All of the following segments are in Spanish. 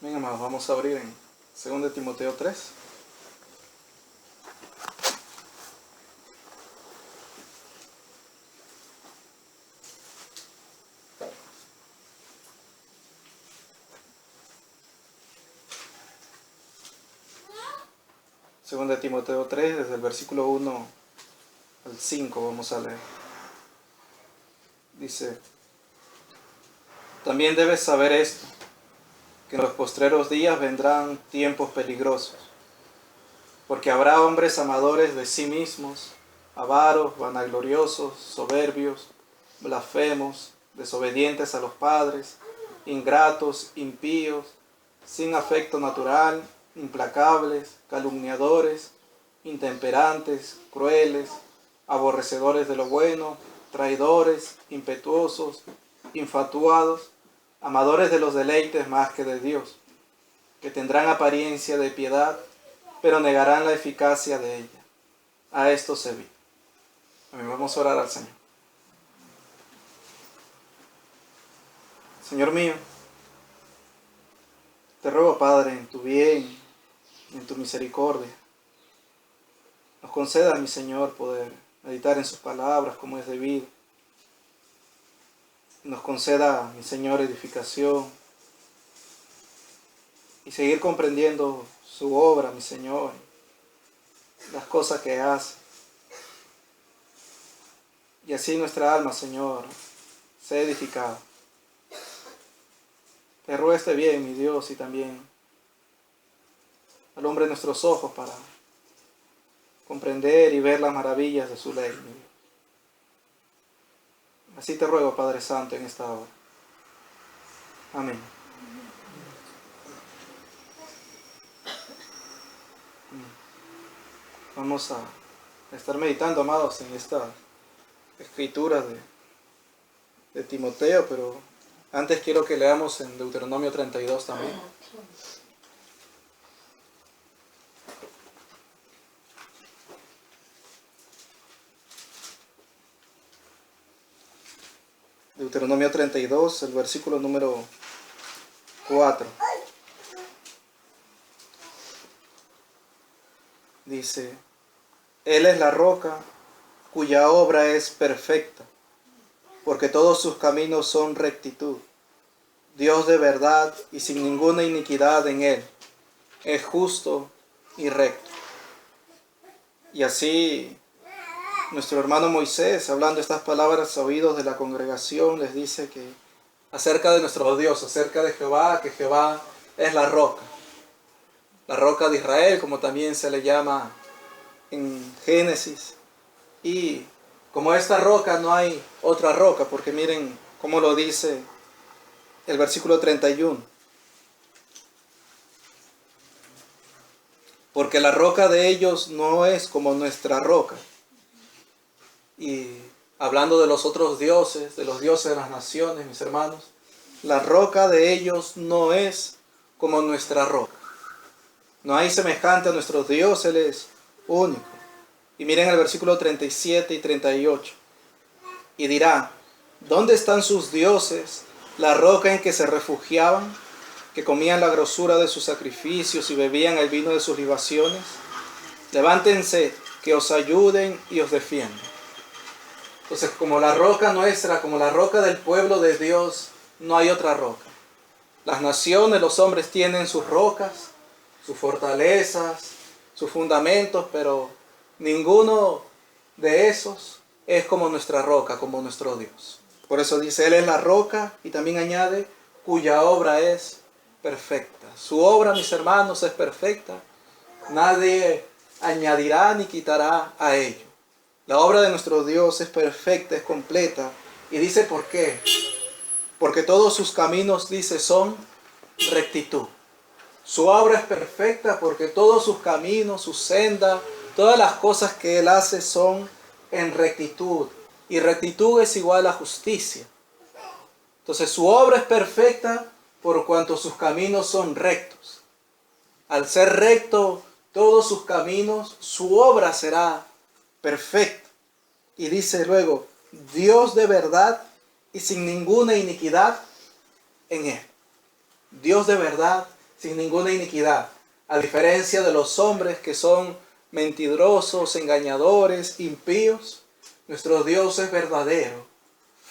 Bien, amados, vamos a abrir en 2 Timoteo 3. Segunda de Timoteo 3, desde el versículo 1 al 5 vamos a leer. Dice: también debes saber esto, que en los postreros días vendrán tiempos peligrosos, porque habrá hombres amadores de sí mismos, avaros, vanagloriosos, soberbios, blasfemos, desobedientes a los padres, ingratos, impíos, sin afecto natural, implacables, calumniadores, intemperantes, crueles, aborrecedores de lo bueno, traidores, impetuosos, infatuados, amadores de los deleites más que de Dios, que tendrán apariencia de piedad, pero negarán la eficacia de ella. A esto se vi. Vamos a orar al Señor. Señor mío, te ruego, Padre, en tu bien, en tu misericordia, nos conceda, mi Señor, poder meditar en sus palabras como es debido. Nos conceda, mi Señor, edificación y seguir comprendiendo su obra, mi Señor, las cosas que hace. Y así nuestra alma, Señor, sea edificada. Te ruego este bien, mi Dios, y también alumbre nuestros ojos para comprender y ver las maravillas de su ley, mi Dios. Así te ruego, Padre Santo, en esta hora. Amén. Vamos a estar meditando, amados, en esta escritura de Timoteo, pero antes quiero que leamos en Deuteronomio 32 también. Deuteronomio 32, el versículo número 4. Dice: Él es la roca cuya obra es perfecta, porque todos sus caminos son rectitud. Dios de verdad y sin ninguna iniquidad en él. Es justo y recto. Y así nuestro hermano Moisés, hablando estas palabras a oídos de la congregación, les dice que acerca de nuestro Dios, acerca de Jehová, que Jehová es la roca de Israel, como también se le llama en Génesis. Y como esta roca no hay otra roca, porque miren cómo lo dice el versículo 31. Porque la roca de ellos no es como nuestra roca. Y hablando de los otros dioses, de los dioses de las naciones, mis hermanos, la roca de ellos no es como nuestra roca. No hay semejante a nuestro Dios, Él es único. Y miren el versículo 37 y 38. Y dirá: ¿dónde están sus dioses, la roca en que se refugiaban, que comían la grosura de sus sacrificios y bebían el vino de sus libaciones? Levántense, que os ayuden y os defiendan. Entonces, como la roca nuestra, como la roca del pueblo de Dios, no hay otra roca. Las naciones, los hombres tienen sus rocas, sus fortalezas, sus fundamentos, pero ninguno de esos es como nuestra roca, como nuestro Dios. Por eso dice, Él es la roca, y también añade, cuya obra es perfecta. Su obra, mis hermanos, es perfecta. Nadie añadirá ni quitará a ello. La obra de nuestro Dios es perfecta, es completa. Y dice ¿por qué? Porque todos sus caminos, dice, son rectitud. Su obra es perfecta porque todos sus caminos, su senda, todas las cosas que Él hace son en rectitud. Y rectitud es igual a justicia. Entonces su obra es perfecta por cuanto sus caminos son rectos. Al ser recto todos sus caminos, su obra será perfecta. Y dice luego, Dios de verdad y sin ninguna iniquidad en él. Dios de verdad sin ninguna iniquidad. A diferencia de los hombres que son mentirosos, engañadores, impíos, nuestro Dios es verdadero,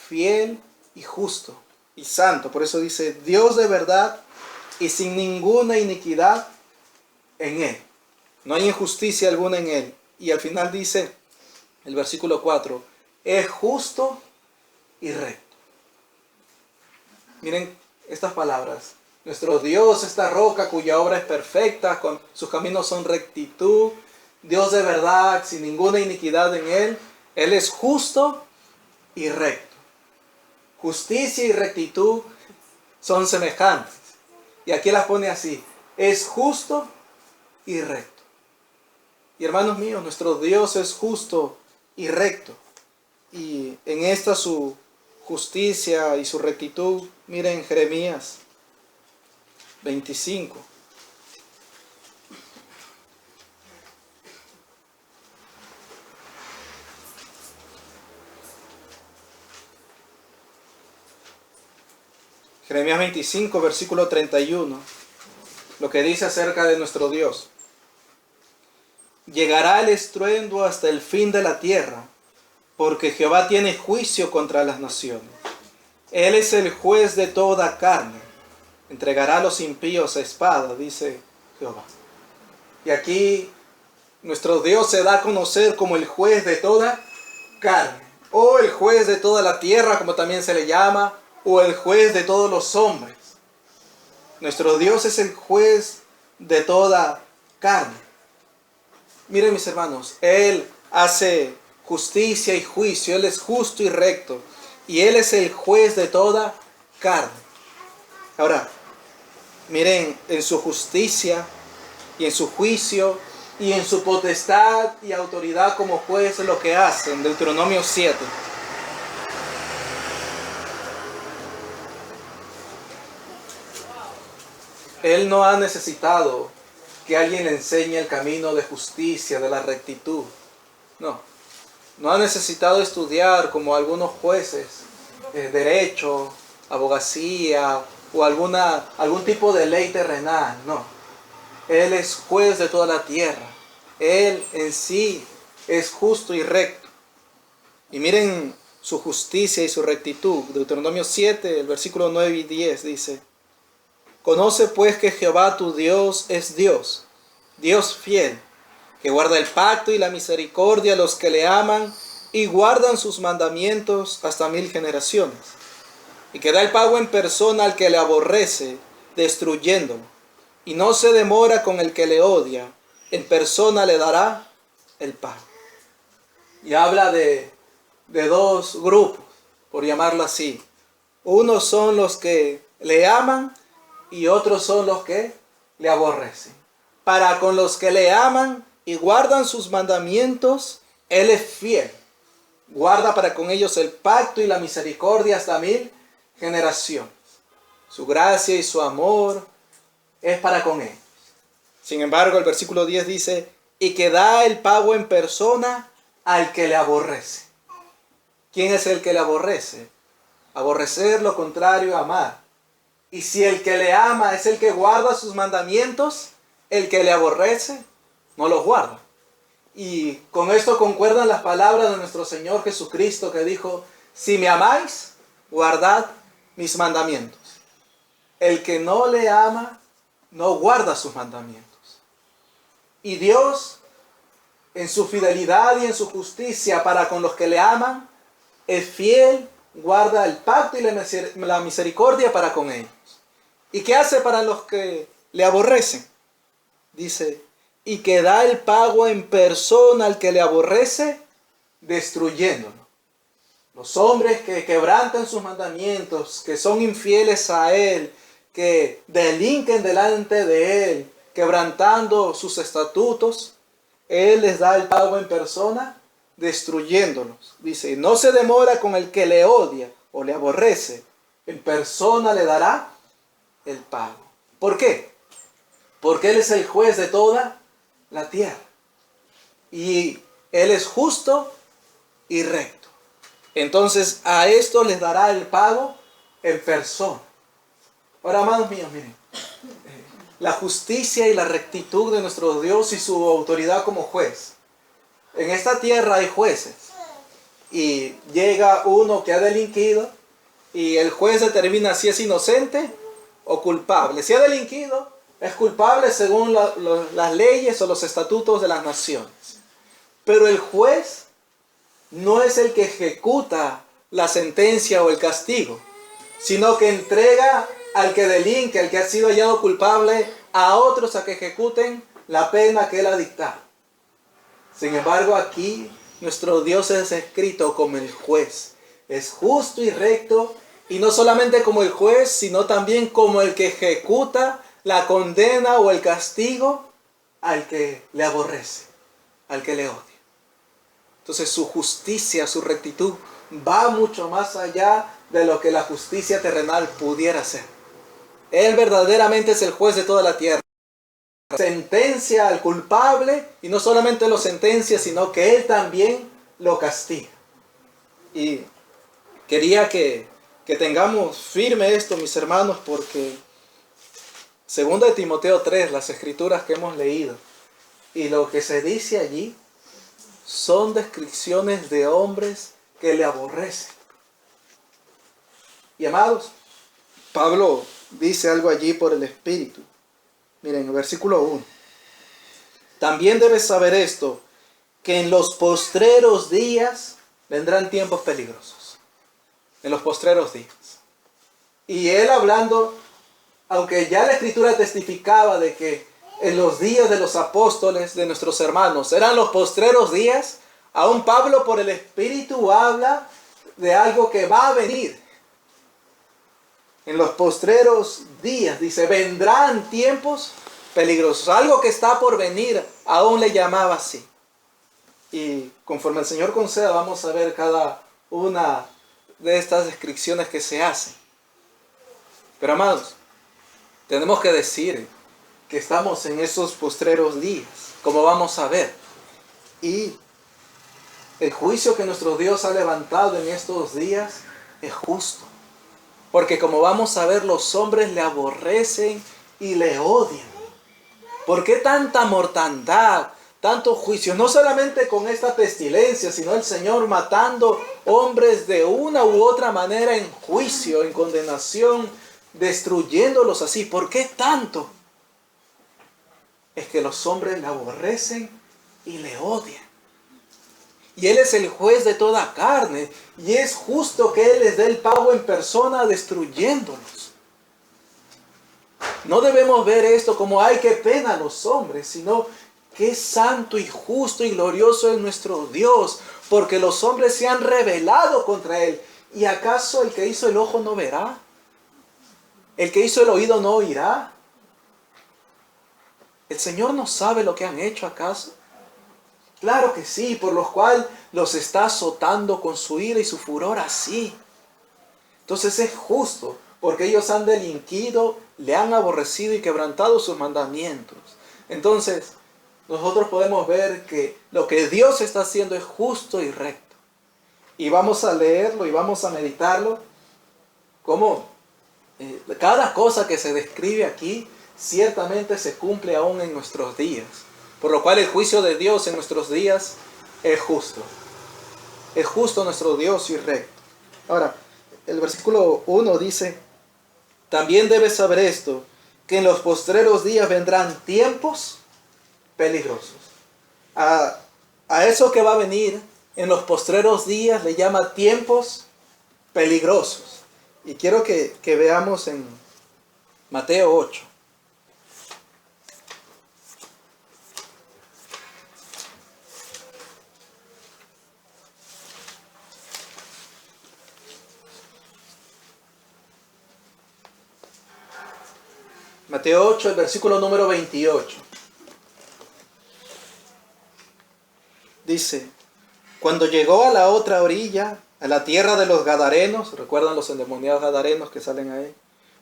fiel y justo y santo. Por eso dice, Dios de verdad y sin ninguna iniquidad en Él. No hay injusticia alguna en Él. Y al final dice, el versículo 4, es justo y recto. Miren estas palabras. Nuestro Dios, esta roca cuya obra es perfecta, con sus caminos son rectitud, Dios de verdad, sin ninguna iniquidad en Él. Él es justo y recto. Justicia y rectitud son semejantes. Y aquí las pone así. Es justo y recto. Y hermanos míos, nuestro Dios es justo y recto. Y en esta su justicia y su rectitud, miren Jeremías 25. Jeremías 25, versículo 31, lo que dice acerca de nuestro Dios. Llegará el estruendo hasta el fin de la tierra, porque Jehová tiene juicio contra las naciones. Él es el juez de toda carne. Entregará a los impíos a espada, dice Jehová. Y aquí nuestro Dios se da a conocer como el juez de toda carne, o el juez de toda la tierra, como también se le llama, o el juez de todos los hombres. Nuestro Dios es el juez de toda carne. Miren mis hermanos, Él hace justicia y juicio, Él es justo y recto, y Él es el juez de toda carne. Ahora, miren, en su justicia y en su juicio y en su potestad y autoridad como juez lo que hace en Deuteronomio 7. Él no ha necesitado que alguien le enseñe el camino de justicia, de la rectitud. No. No ha necesitado estudiar como algunos jueces, derecho, abogacía o algún tipo de ley terrenal. No. Él es juez de toda la tierra. Él en sí es justo y recto. Y miren su justicia y su rectitud. Deuteronomio 7, el versículo 9 y 10 dice: Conoce pues que Jehová tu Dios es Dios, Dios fiel, que guarda el pacto y la misericordia a los que le aman y guardan sus mandamientos hasta 1000 generaciones, y que da el pago en persona al que le aborrece, destruyéndolo, y no se demora con el que le odia, en persona le dará el pago. Y habla de dos grupos, por llamarlo así. Unos son los que le aman y otros son los que le aborrecen. Para con los que le aman y guardan sus mandamientos, Él es fiel. Guarda para con ellos el pacto y la misericordia hasta 1000 generaciones. Su gracia y su amor es para con ellos. Sin embargo, el versículo 10 dice: y que da el pago en persona al que le aborrece. ¿Quién es el que le aborrece? Aborrecer lo contrario a amar. Y si el que le ama es el que guarda sus mandamientos, el que le aborrece no los guarda. Y con esto concuerdan las palabras de nuestro Señor Jesucristo, que dijo: si me amáis, guardad mis mandamientos. El que no le ama no guarda sus mandamientos. Y Dios, en su fidelidad y en su justicia para con los que le aman, es fiel, guarda el pacto y la misericordia para con ellos. ¿Y qué hace para los que le aborrecen? Dice: y que da el pago en persona al que le aborrece, destruyéndolo. Los hombres que quebrantan sus mandamientos, que son infieles a Él, que delinquen delante de Él, quebrantando sus estatutos, Él les da el pago en persona, destruyéndolos. Dice: no se demora con el que le odia o le aborrece, en persona le dará el pago. ¿Por qué? Porque Él es el juez de toda la tierra. Y Él es justo y recto. Entonces a esto les dará el pago en persona. Ahora, amados míos, miren. la justicia y la rectitud de nuestro Dios y su autoridad como juez. En esta tierra hay jueces y llega uno que ha delinquido y el juez determina si es inocente o culpable. Si ha delinquido, es culpable según las leyes o los estatutos de las naciones. Pero el juez no es el que ejecuta la sentencia o el castigo, sino que entrega al que delinque, al que ha sido hallado culpable, a otros a que ejecuten la pena que él ha dictado. Sin embargo, aquí nuestro Dios es escrito como el juez. Es justo y recto, y no solamente como el juez, sino también como el que ejecuta la condena o el castigo al que le aborrece, al que le odia. Entonces su justicia, su rectitud va mucho más allá de lo que la justicia terrenal pudiera ser. Él verdaderamente es el juez de toda la tierra. Sentencia al culpable y no solamente lo sentencia, sino que Él también lo castiga. Y quería que tengamos firme esto, mis hermanos, porque 2 de Timoteo 3, las escrituras que hemos leído, y lo que se dice allí, son descripciones de hombres que le aborrecen. Y amados, Pablo dice algo allí por el Espíritu. Miren, el versículo 1. También debes saber esto, que en los postreros días vendrán tiempos peligrosos. En los postreros días. Y él hablando, aunque ya la Escritura testificaba de que en los días de los apóstoles, de nuestros hermanos, eran los postreros días, aún Pablo por el Espíritu habla de algo que va a venir. En los postreros días, dice, vendrán tiempos peligrosos. Algo que está por venir, aún le llamaba así. Y conforme el Señor conceda, vamos a ver cada una de estas descripciones que se hacen. Pero amados, tenemos que decir que estamos en esos postreros días, como vamos a ver. Y el juicio que nuestro Dios ha levantado en estos días es justo. Porque como vamos a ver, los hombres le aborrecen y le odian. ¿Por qué tanta mortandad, tanto juicio? No solamente con esta pestilencia, sino el Señor matando hombres de una u otra manera en juicio, en condenación, destruyéndolos así. ¿Por qué tanto? Es que los hombres le aborrecen y le odian. Y Él es el juez de toda carne. Y es justo que Él les dé el pago en persona destruyéndolos. No debemos ver esto como, ay, qué pena a los hombres, sino qué santo y justo y glorioso es nuestro Dios, porque los hombres se han rebelado contra Él. ¿Y acaso el que hizo el ojo no verá? ¿El que hizo el oído no oirá? ¿El Señor no sabe lo que han hecho acaso? Claro que sí, por lo cual los está azotando con su ira y su furor así. Entonces es justo, porque ellos han delinquido, le han aborrecido y quebrantado sus mandamientos. Entonces, nosotros podemos ver que lo que Dios está haciendo es justo y recto. Y vamos a leerlo y vamos a meditarlo, como cada cosa que se describe aquí, ciertamente se cumple aún en nuestros días. Por lo cual el juicio de Dios en nuestros días es justo. Es justo nuestro Dios y recto. Ahora, el versículo 1 dice, también debes saber esto, que en los postreros días vendrán tiempos peligrosos. A eso que va a venir en los postreros días le llama tiempos peligrosos. Y quiero que veamos en Mateo 8. Mateo 8, el versículo número 28. Dice, cuando llegó a la otra orilla, a la tierra de los Gadarenos, ¿recuerdan los endemoniados Gadarenos que salen ahí?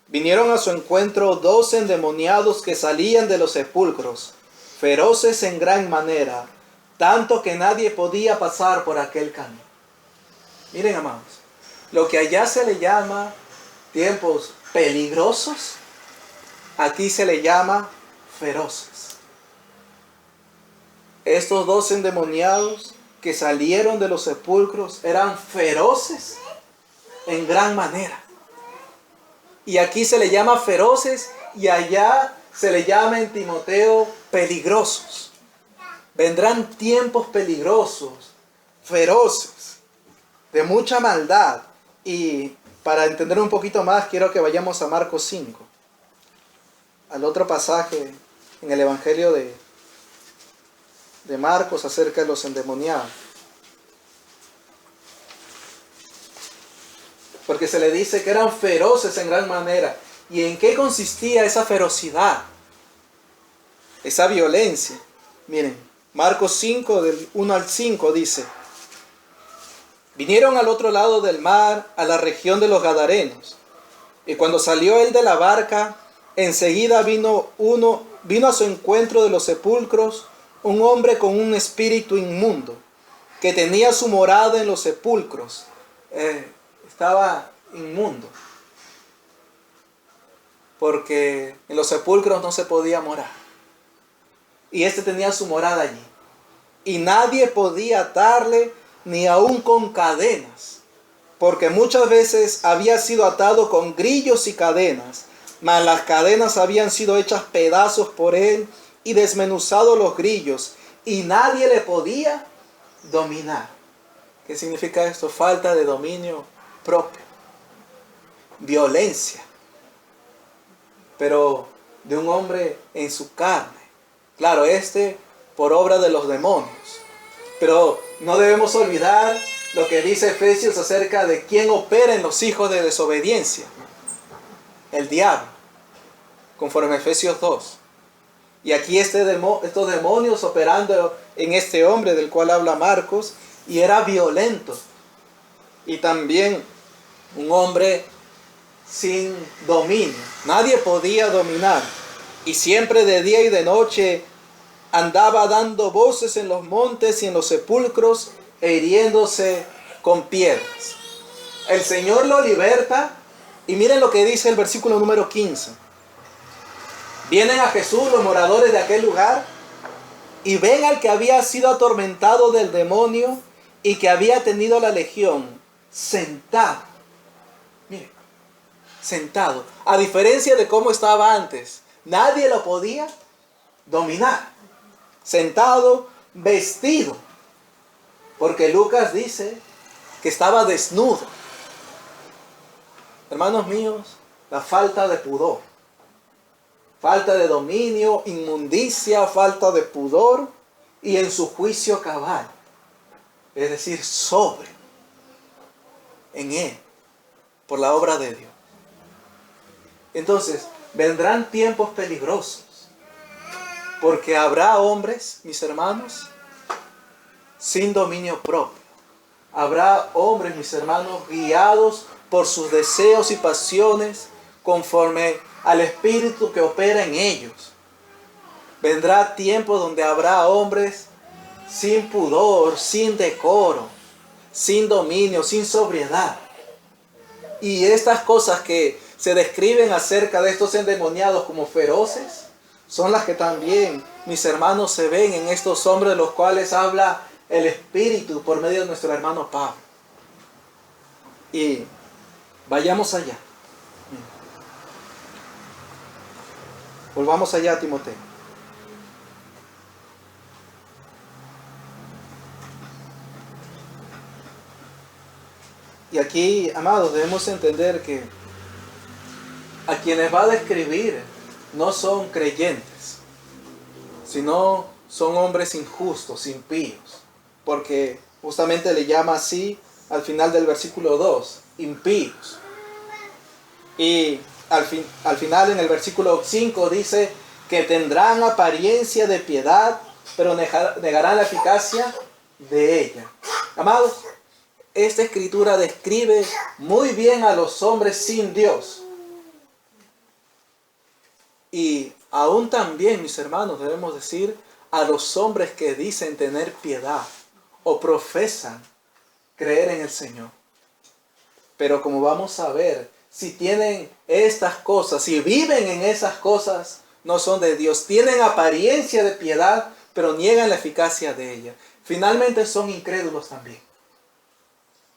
Vinieron a su encuentro 2 endemoniados que salían de los sepulcros, feroces en gran manera, tanto que nadie podía pasar por aquel camino. Miren, amados, lo que allá se le llama tiempos peligrosos, aquí se le llama feroces. Estos dos endemoniados que salieron de los sepulcros eran feroces en gran manera. Y aquí se le llama feroces y allá se le llama en Timoteo peligrosos. Vendrán tiempos peligrosos, feroces, de mucha maldad. Y para entender un poquito más, quiero que vayamos a Marcos 5, al otro pasaje en el Evangelio de Marcos acerca de los endemoniados. Porque se le dice que eran feroces en gran manera. ¿Y en qué consistía esa ferocidad? Esa violencia. Miren, Marcos 5, del 1 al 5 dice: vinieron al otro lado del mar, a la región de los Gadarenos. Y cuando salió él de la barca, enseguida vino a su encuentro de los sepulcros un hombre con un espíritu inmundo, que tenía su morada en los sepulcros. Estaba inmundo, porque en los sepulcros no se podía morar. Y este tenía su morada allí. Y nadie podía atarle, ni aun con cadenas, porque muchas veces había sido atado con grillos y cadenas, mas las cadenas habían sido hechas pedazos por él y desmenuzados los grillos, y nadie le podía dominar. ¿Qué significa esto? Falta de dominio propio, violencia, pero de un hombre en su carne. Claro, por obra de los demonios. Pero no debemos olvidar lo que dice Efesios acerca de quién opera en los hijos de desobediencia. El diablo, conforme a Efesios 2. Y aquí estos demonios operando en este hombre del cual habla Marcos, y era violento. Y también un hombre sin dominio. Nadie podía dominar. Y siempre de día y de noche andaba dando voces en los montes y en los sepulcros e hiriéndose con piedras. El Señor lo liberta. Y miren lo que dice el versículo número 15. Vienen a Jesús los moradores de aquel lugar y ven al que había sido atormentado del demonio y que había tenido la legión sentado. Miren, sentado. A diferencia de cómo estaba antes, nadie lo podía dominar. Sentado, vestido. Porque Lucas dice que estaba desnudo. Hermanos míos, la falta de pudor, falta de dominio, inmundicia, falta de pudor y en su juicio cabal, es decir, sobre en él, por la obra de Dios. Entonces, vendrán tiempos peligrosos, porque habrá hombres, mis hermanos, sin dominio propio. Habrá hombres, mis hermanos, guiados por sus deseos y pasiones conforme al espíritu que opera en ellos. Vendrá tiempo donde habrá hombres sin pudor, sin decoro, sin dominio, sin sobriedad. Y estas cosas que se describen acerca de estos endemoniados como feroces, son las que también, mis hermanos, se ven en estos hombres de los cuales habla el Espíritu por medio de nuestro hermano Pablo. Y vayamos allá. Volvamos allá a Timoteo. Y aquí, amados, debemos entender que a quienes va a describir no son creyentes, sino son hombres injustos, impíos, porque justamente le llama así al final del versículo 2, impíos. Y al final en el versículo 5 dice que tendrán apariencia de piedad, pero negarán la eficacia de ella. Amados, esta escritura describe muy bien a los hombres sin Dios. Y aún también, mis hermanos, debemos decir a los hombres que dicen tener piedad o profesan creer en el Señor. Pero como vamos a ver, si tienen estas cosas, si viven en esas cosas, no son de Dios. Tienen apariencia de piedad, pero niegan la eficacia de ella. Finalmente son incrédulos también.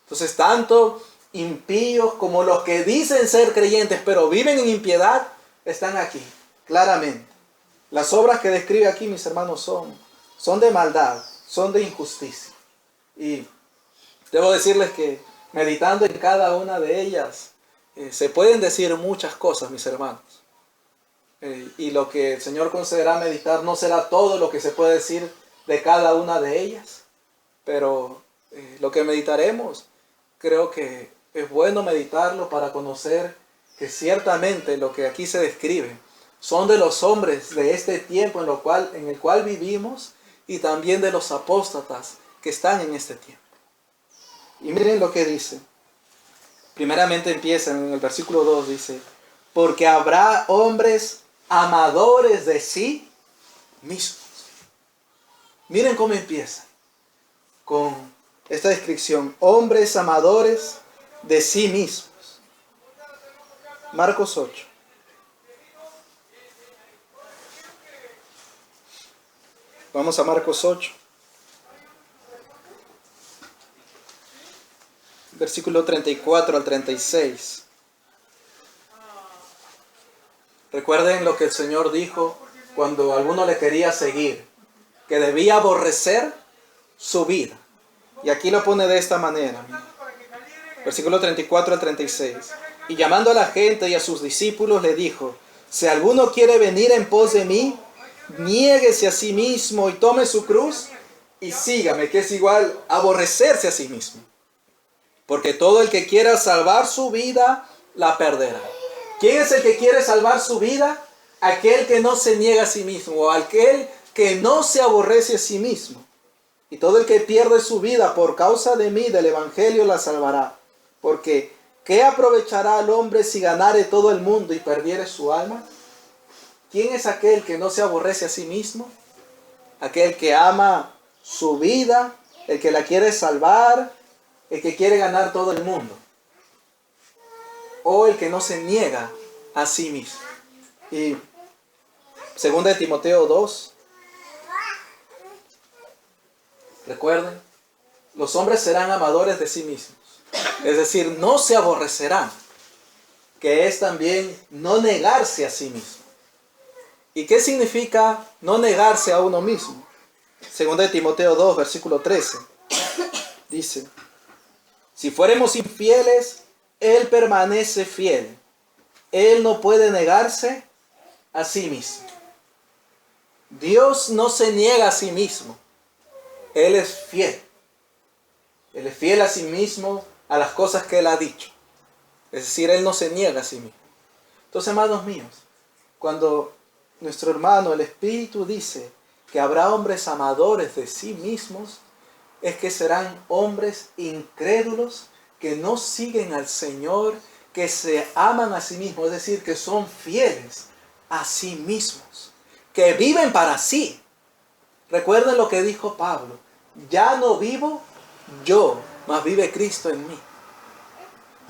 Entonces, tanto impíos como los que dicen ser creyentes, pero viven en impiedad, están aquí, claramente. Las obras que describe aquí, mis hermanos, son de maldad, son de injusticia. Y debo decirles que meditando en cada una de ellas, se pueden decir muchas cosas, mis hermanos. Y lo que el Señor concederá meditar no será todo lo que se puede decir de cada una de ellas, pero lo que meditaremos, creo que es bueno meditarlo para conocer que ciertamente lo que aquí se describe son de los hombres de este tiempo en el cual vivimos y también de los apóstatas que están en este tiempo. Y miren lo que dice. Primeramente empieza en el versículo 2, dice, porque habrá hombres amadores de sí mismos. Miren cómo empieza con esta descripción, hombres amadores de sí mismos. Marcos 8. Vamos a Marcos 8. Versículo 34 al 36. Recuerden lo que el Señor dijo cuando alguno le quería seguir, que debía aborrecer su vida. Y aquí lo pone de esta manera. Versículo 34 al 36. Y llamando a la gente y a sus discípulos le dijo, si alguno quiere venir en pos de mí, niéguese a sí mismo y tome su cruz y sígame, que es igual aborrecerse a sí mismo. Porque todo el que quiera salvar su vida, la perderá. ¿Quién es el que quiere salvar su vida? Aquel que no se niega a sí mismo, o aquel que no se aborrece a sí mismo. Y todo el que pierde su vida por causa de mí, del evangelio, la salvará. Porque, ¿qué aprovechará al hombre si ganare todo el mundo y perdiere su alma? ¿Quién es aquel que no se aborrece a sí mismo? Aquel que ama su vida, el que la quiere salvar, el que quiere ganar todo el mundo. O el que no se niega a sí mismo. Y 2 Timoteo 2. Recuerden, los hombres serán amadores de sí mismos. Es decir, no se aborrecerán. Que es también no negarse a sí mismo. ¿Y qué significa no negarse a uno mismo? 2 Timoteo 2, versículo 13. Dice, si fuéramos infieles, Él permanece fiel. Él no puede negarse a sí mismo. Dios no se niega a sí mismo. Él es fiel. Él es fiel a sí mismo, a las cosas que Él ha dicho. Es decir, Él no se niega a sí mismo. Entonces, hermanos míos, cuando nuestro hermano, el Espíritu, dice que habrá hombres amadores de sí mismos, es que serán hombres incrédulos que no siguen al Señor, que se aman a sí mismos, es decir, que son fieles a sí mismos, que viven para sí. Recuerden lo que dijo Pablo, ya no vivo yo, mas vive Cristo en mí.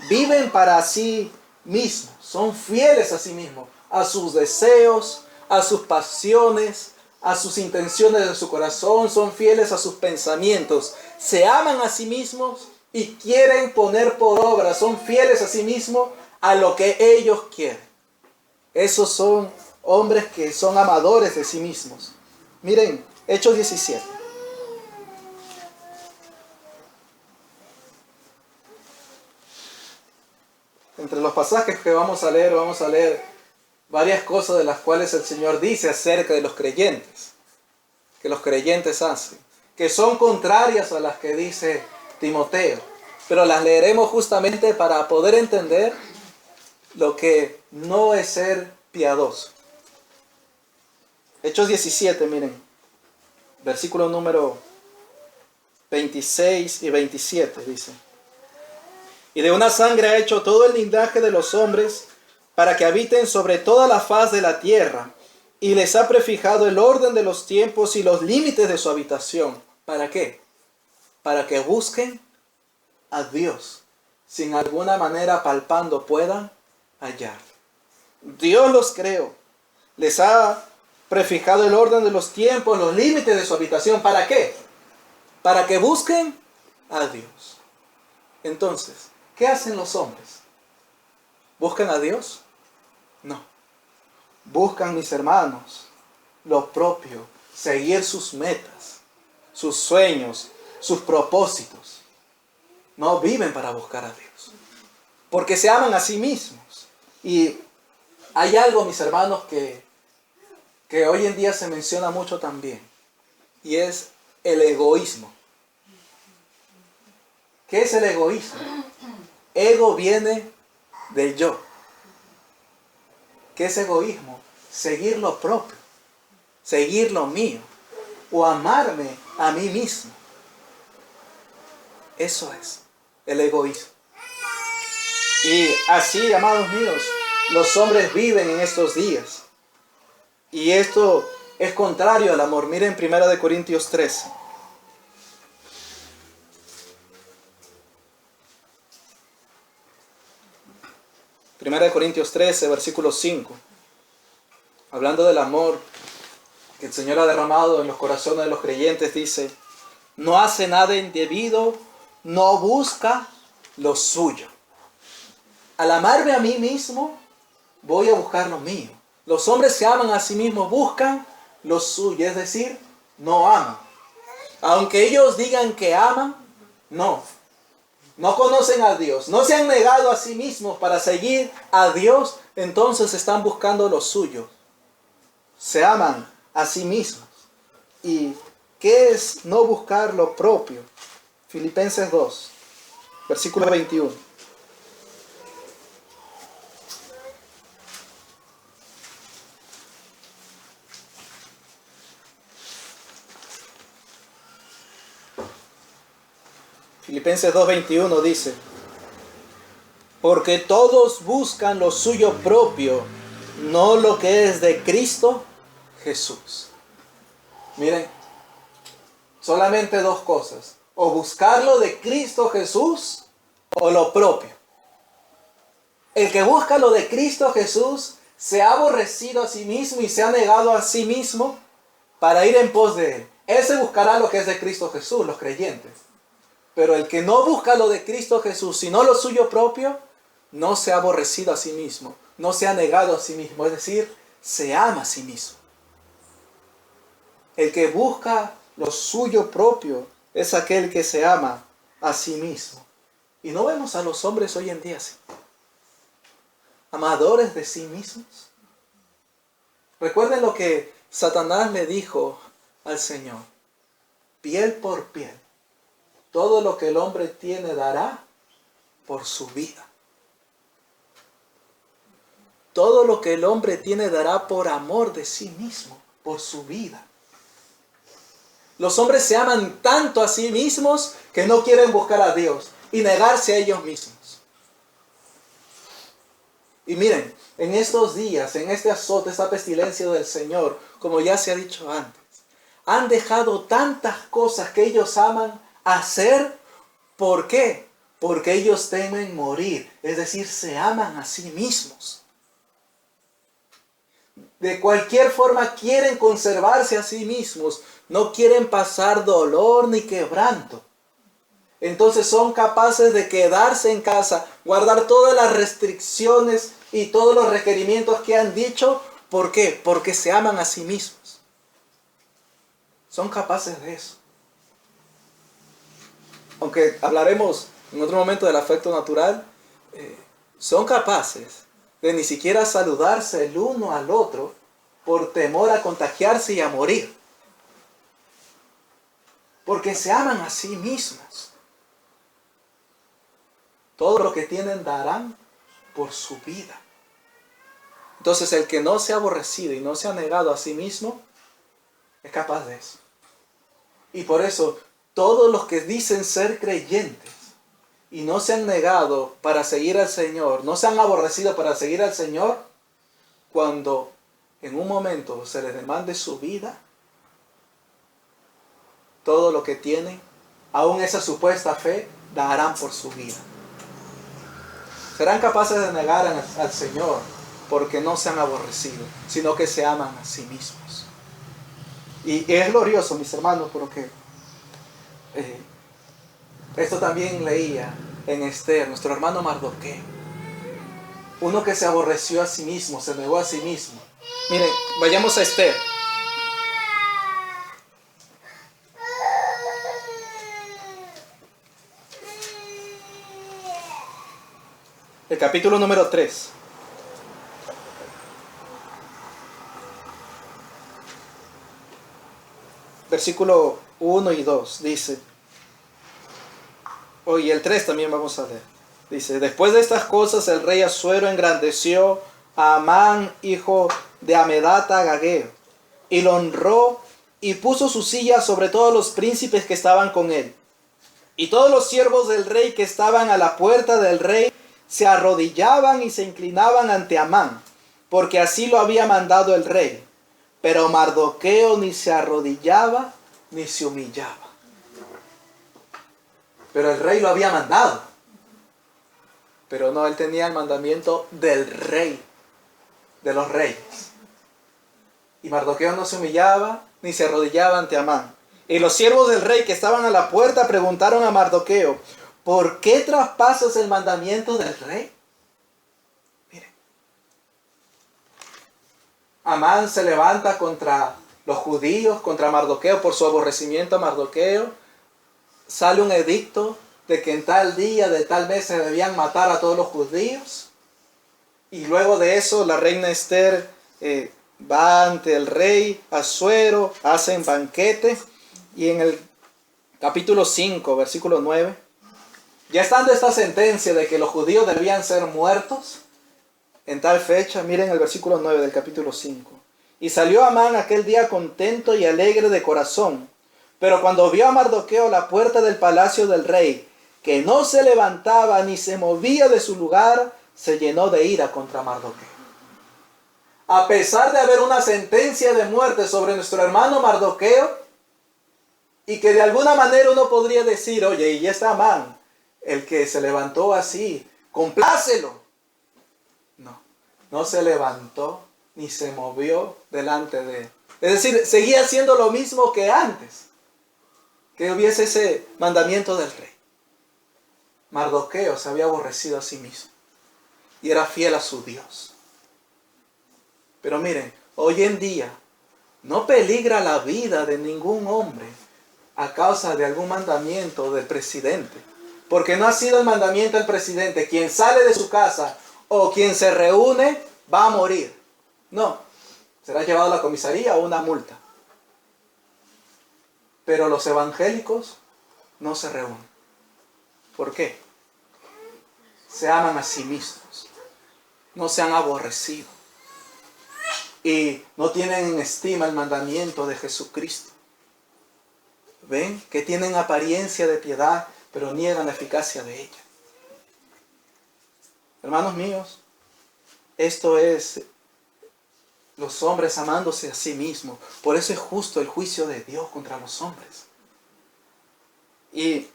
Viven para sí mismos, son fieles a sí mismos, a sus deseos, a sus pasiones, a sus intenciones de su corazón, son fieles a sus pensamientos, se aman a sí mismos y quieren poner por obra, son fieles a sí mismos a lo que ellos quieren. Esos son hombres que son amadores de sí mismos. Miren, Hechos 17. Entre los pasajes que vamos a leer varias cosas de las cuales el Señor dice acerca de los creyentes, que los creyentes hacen, que son contrarias a las que dice Timoteo, pero las leeremos justamente para poder entender lo que no es ser piadoso. Hechos 17, miren, versículo número 26 y 27 dice, y de una sangre ha hecho todo el linaje de los hombres para que habiten sobre toda la faz de la tierra, y les ha prefijado el orden de los tiempos y los límites de su habitación. ¿Para qué? Para que busquen a Dios, si en alguna manera palpando puedan hallar. Dios los creó. Les ha prefijado el orden de los tiempos, los límites de su habitación. ¿Para qué? Para que busquen a Dios. Entonces, ¿qué hacen los hombres? ¿Buscan a Dios? No. Buscan, mis hermanos, lo propio, seguir sus metas, sus sueños, sus propósitos. No viven para buscar a Dios, porque se aman a sí mismos. Y hay algo, mis hermanos, que hoy en día se menciona mucho también, y es el egoísmo. ¿Qué es el egoísmo? Ego viene del yo. ¿Qué es egoísmo? Seguir lo propio, seguir lo mío, o amarme a mí mismo. Eso es el egoísmo. Y así, amados míos, los hombres viven en estos días. Y esto es contrario al amor. Miren 1 Corintios 13. 1 Corintios 13, versículo 5. Hablando del amor que el Señor ha derramado en los corazones de los creyentes, dice: no hace nada indebido, no busca lo suyo. Al amarme a mí mismo, voy a buscar lo mío. Los hombres se aman a sí mismos, buscan lo suyo, es decir, no aman. Aunque ellos digan que aman, no conocen a Dios, no se han negado a sí mismos para seguir a Dios, entonces están buscando lo suyo. Se aman a sí mismos. ¿Y qué es no buscar lo propio? Filipenses 2, versículo 21. Filipenses 2:21 dice: porque todos buscan lo suyo propio, no lo que es de Cristo Jesús. Miren, solamente dos cosas: o buscar lo de Cristo Jesús o lo propio. El que busca lo de Cristo Jesús se ha aborrecido a sí mismo y se ha negado a sí mismo para ir en pos de Él. Ese buscará lo que es de Cristo Jesús, los creyentes. Pero el que no busca lo de Cristo Jesús, sino lo suyo propio, no se ha aborrecido a sí mismo, no se ha negado a sí mismo, es decir, se ama a sí mismo. El que busca lo suyo propio es aquel que se ama a sí mismo. Y no vemos a los hombres hoy en día así, amadores de sí mismos. Recuerden lo que Satanás le dijo al Señor: piel por piel. Todo lo que el hombre tiene dará por su vida. Todo lo que el hombre tiene dará por amor de sí mismo, por su vida. Los hombres se aman tanto a sí mismos que no quieren buscar a Dios y negarse a ellos mismos. Y miren, en estos días, en este azote, esta pestilencia del Señor, como ya se ha dicho antes, han dejado tantas cosas que ellos aman hacer. ¿Por qué? Porque ellos temen morir, es decir, se aman a sí mismos. De cualquier forma quieren conservarse a sí mismos, no quieren pasar dolor ni quebranto. Entonces son capaces de quedarse en casa, guardar todas las restricciones y todos los requerimientos que han dicho. ¿Por qué? Porque se aman a sí mismos. Son capaces de eso. Aunque hablaremos en otro momento del afecto natural, son capaces de ni siquiera saludarse el uno al otro por temor a contagiarse y a morir. Porque se aman a sí mismos. Todo lo que tienen darán por su vida. Entonces el que no se ha aborrecido y no se ha negado a sí mismo, es capaz de eso. Y por eso todos los que dicen ser creyentes y no se han negado para seguir al Señor, no se han aborrecido para seguir al Señor, cuando en un momento se les demande su vida, todo lo que tienen, aún esa supuesta fe, darán por su vida. serán capaces de negar al Señor porque no se han aborrecido, sino que se aman a sí mismos. Y es glorioso, mis hermanos, porque esto también leía en Esther, nuestro hermano Mardoqueo. Uno que se aborreció a sí mismo, se negó a sí mismo. Miren, vayamos a Esther. El capítulo número 3. Versículo 1 y 2 dice, y el 3 también vamos a leer. Dice, después de estas cosas el rey Asuero engrandeció a Amán, hijo de Amedata Agageo, y lo honró y puso su silla sobre todos los príncipes que estaban con él. Y todos los siervos del rey que estaban a la puerta del rey se arrodillaban y se inclinaban ante Amán, porque así lo había mandado el rey. Pero Mardoqueo ni se arrodillaba ni se humillaba. Pero el rey lo había mandado. Pero no, él tenía el mandamiento del rey, de los reyes. Y Mardoqueo no se humillaba ni se arrodillaba ante Amán. Y los siervos del rey que estaban a la puerta preguntaron a Mardoqueo, ¿por qué traspasas el mandamiento del rey? Miren. Amán se levanta contra los judíos, contra Mardoqueo por su aborrecimiento a Mardoqueo. Sale un edicto de que en tal día, de tal mes se debían matar a todos los judíos. Y luego de eso la reina Esther va ante el rey Asuero, hacen banquete. Y en el capítulo 5, versículo 9, ya estando esta sentencia de que los judíos debían ser muertos en tal fecha, miren el versículo 9 del capítulo 5. Y salió Amán aquel día contento y alegre de corazón. Pero cuando vio a Mardoqueo a la puerta del palacio del rey, que no se levantaba ni se movía de su lugar, se llenó de ira contra Mardoqueo. A pesar de haber una sentencia de muerte sobre nuestro hermano Mardoqueo, y que de alguna manera uno podría decir, oye, y ya está Amán, el que se levantó así, complácelo. No, no se levantó ni se movió delante de él. Es decir, seguía haciendo lo mismo que antes, que hubiese ese mandamiento del rey. Mardoqueo se había aborrecido a sí mismo y era fiel a su Dios. Pero miren, hoy en día no peligra la vida de ningún hombre a causa de algún mandamiento del presidente. Porque no ha sido el mandamiento del presidente, quien sale de su casa o quien se reúne va a morir. No, será llevado a la comisaría o una multa. Pero los evangélicos no se reúnen. ¿Por qué? Se aman a sí mismos. No se han aborrecido. Y no tienen en estima el mandamiento de Jesucristo. ¿Ven? Que tienen apariencia de piedad, pero niegan la eficacia de ella. Hermanos míos, esto es los hombres amándose a sí mismos. Por eso es justo el juicio de Dios contra los hombres. Y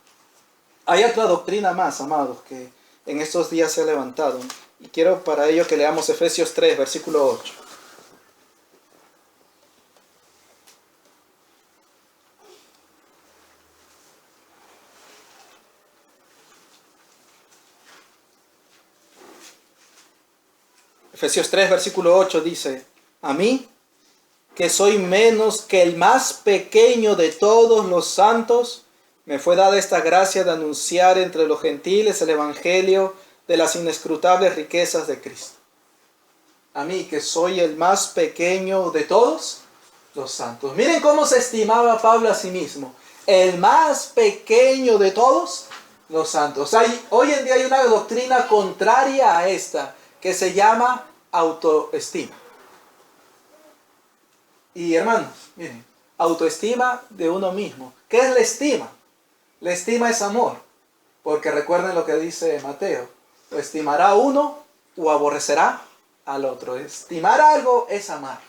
hay otra doctrina más, amados, que en estos días se ha levantado. Y quiero para ello que leamos Efesios 3, versículo 8. Efesios 3, versículo 8 dice, a mí, que soy menos que el más pequeño de todos los santos, me fue dada esta gracia de anunciar entre los gentiles el evangelio de las inescrutables riquezas de Cristo. A mí, que soy el más pequeño de todos los santos. Miren cómo se estimaba Pablo a sí mismo. El más pequeño de todos los santos. Hoy en día hay una doctrina contraria a esta, que se llama autoestima. Y hermanos, miren, autoestima de uno mismo. ¿Qué es la estima? La estima es amor, porque recuerden lo que dice Mateo, o estimará uno o aborrecerá al otro. Estimar algo es amar,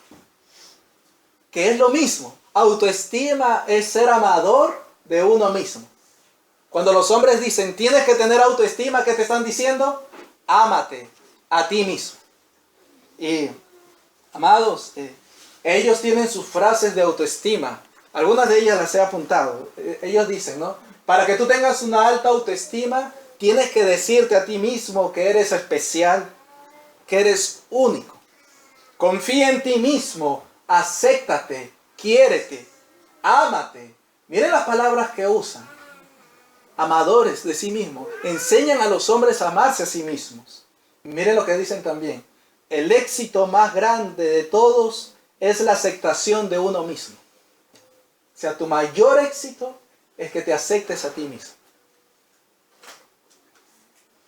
que es lo mismo. Autoestima es ser amador de uno mismo. Cuando los hombres dicen, tienes que tener autoestima, ¿qué te están diciendo? ámate a ti mismo. Y, amados, ellos tienen sus frases de autoestima. Algunas de ellas las he apuntado. Ellos dicen, ¿no? Para que tú tengas una alta autoestima, tienes que decirte a ti mismo que eres especial, que eres único. Confía en ti mismo, acéptate, quiérete, ámate. Miren las palabras que usan. Amadores de sí mismos. Enseñan a los hombres a amarse a sí mismos. Miren lo que dicen también. El éxito más grande de todos es la aceptación de uno mismo. O sea, tu mayor éxito es que te aceptes a ti mismo.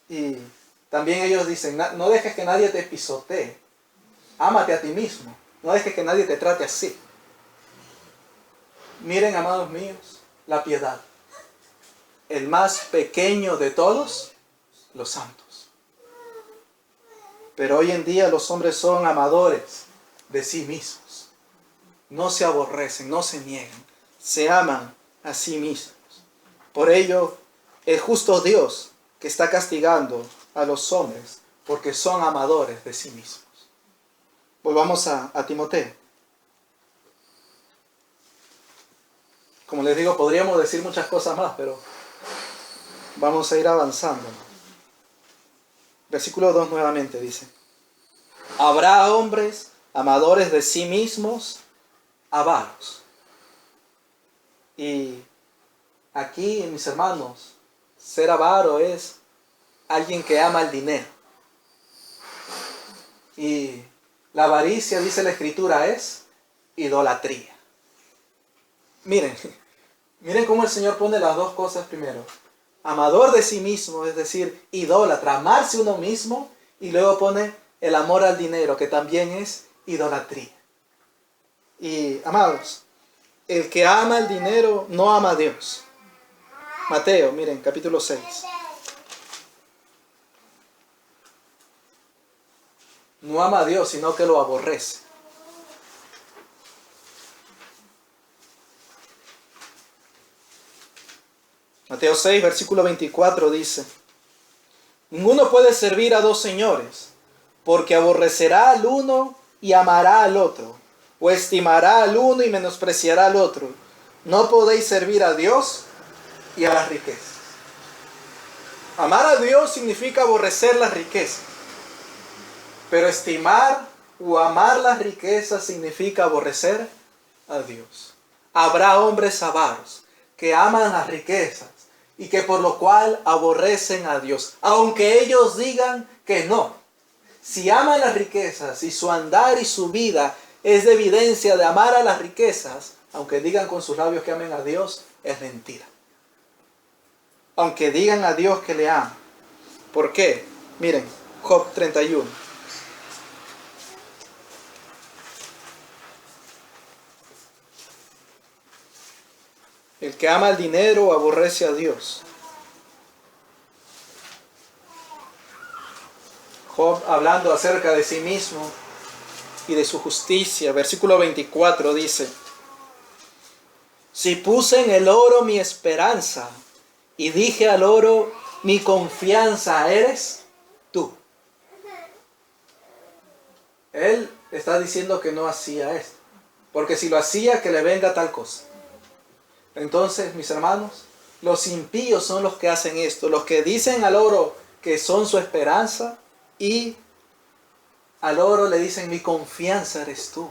Y también ellos dicen, no dejes que nadie te pisotee. Ámate a ti mismo. No dejes que nadie te trate así. Miren, amados míos, la piedad. El más pequeño de todos, los santos. Pero hoy en día los hombres son amadores de sí mismos. No se aborrecen, no se niegan. Se aman a sí mismos. Por ello, el justo Dios que está castigando a los hombres porque son amadores de sí mismos. Volvamos a Timoteo. Como les digo, podríamos decir muchas cosas más, pero vamos a ir avanzando. Versículo 2 nuevamente dice: habrá hombres amadores de sí mismos, avaros. Y aquí, mis hermanos, ser avaro es alguien que ama el dinero. Y la avaricia, dice la Escritura, es idolatría. Miren cómo el Señor pone las dos cosas primero. Amador de sí mismo, es decir, idólatra, amarse uno mismo, y luego pone el amor al dinero, que también es idolatría. Y, amados, el que ama el dinero no ama a Dios. Mateo, miren, capítulo 6. No ama a Dios, sino que lo aborrece. Mateo 6, versículo 24 dice: ninguno puede servir a dos señores, porque aborrecerá al uno y amará al otro, o estimará al uno y menospreciará al otro. No podéis servir a Dios y a las riquezas. Amar a Dios significa aborrecer las riquezas, pero estimar o amar las riquezas significa aborrecer a Dios. Habrá hombres avaros que aman las riquezas y que por lo cual aborrecen a Dios, aunque ellos digan que no. Si aman las riquezas y su andar y su vida es de evidencia de amar a las riquezas, aunque digan con sus labios que amen a Dios, es mentira. Aunque digan a Dios que le aman. ¿Por qué? Miren, Job 31. El que ama el dinero aborrece a Dios. Job, hablando acerca de sí mismo y de su justicia, versículo 24 dice: si puse en el oro mi esperanza y dije al oro, mi confianza eres tú. Él está diciendo que no hacía esto, porque si lo hacía, que le venga tal cosa. Entonces, mis hermanos, los impíos son los que hacen esto, los que dicen al oro que son su esperanza y al oro le dicen, mi confianza eres tú.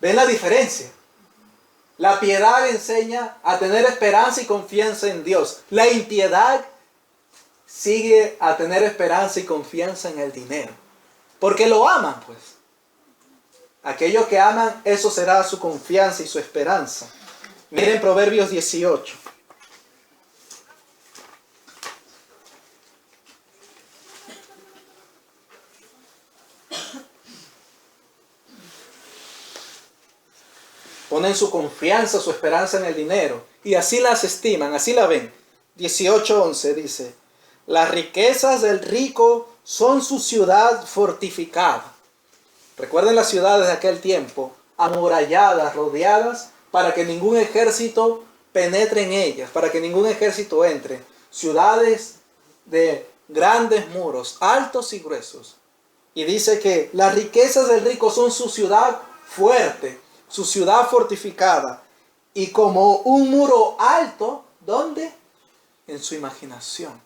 ¿Ven la diferencia? La piedad enseña a tener esperanza y confianza en Dios. La impiedad sigue a tener esperanza y confianza en el dinero, porque lo aman, pues. Aquellos que aman, eso será su confianza y su esperanza. Miren Proverbios 18. Ponen su confianza, su esperanza en el dinero. Y así las estiman, así la ven. 18:11 dice: las riquezas del rico son su ciudad fortificada. Recuerden las ciudades de aquel tiempo, amuralladas, rodeadas, para que ningún ejército penetre en ellas, para que ningún ejército entre. Ciudades de grandes muros, altos y gruesos. Y dice que las riquezas del rico son su ciudad fuerte, su ciudad fortificada. Y como un muro alto, ¿dónde? En su imaginación.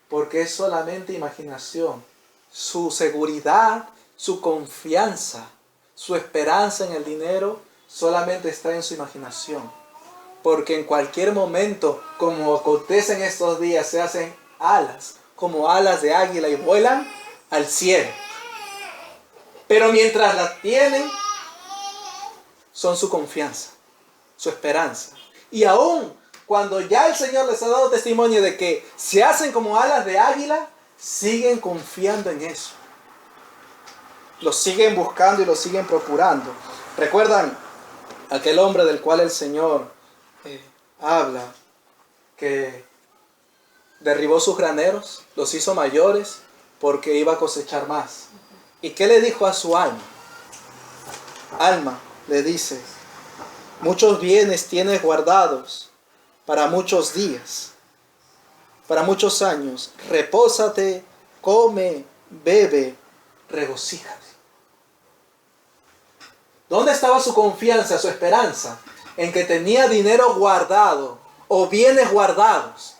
Porque es solamente imaginación. Su seguridad, su confianza, su esperanza en el dinero solamente está en su imaginación. Porque en cualquier momento, como acontece en estos días, se hacen alas, como alas de águila y vuelan al cielo. Pero mientras las tienen, son su confianza, su esperanza. Y aún cuando ya el Señor les ha dado testimonio de que se hacen como alas de águila, siguen confiando en eso. Los siguen buscando y los siguen procurando. ¿Recuerdan aquel hombre del cual el Señor habla, que derribó sus graneros, los hizo mayores porque iba a cosechar más? ¿Y qué le dijo a su alma? Alma, le dice, muchos bienes tienes guardados para muchos días, para muchos años. Repósate, come, bebe, regocíjate. ¿Dónde estaba su confianza, su esperanza? En que tenía dinero guardado o bienes guardados.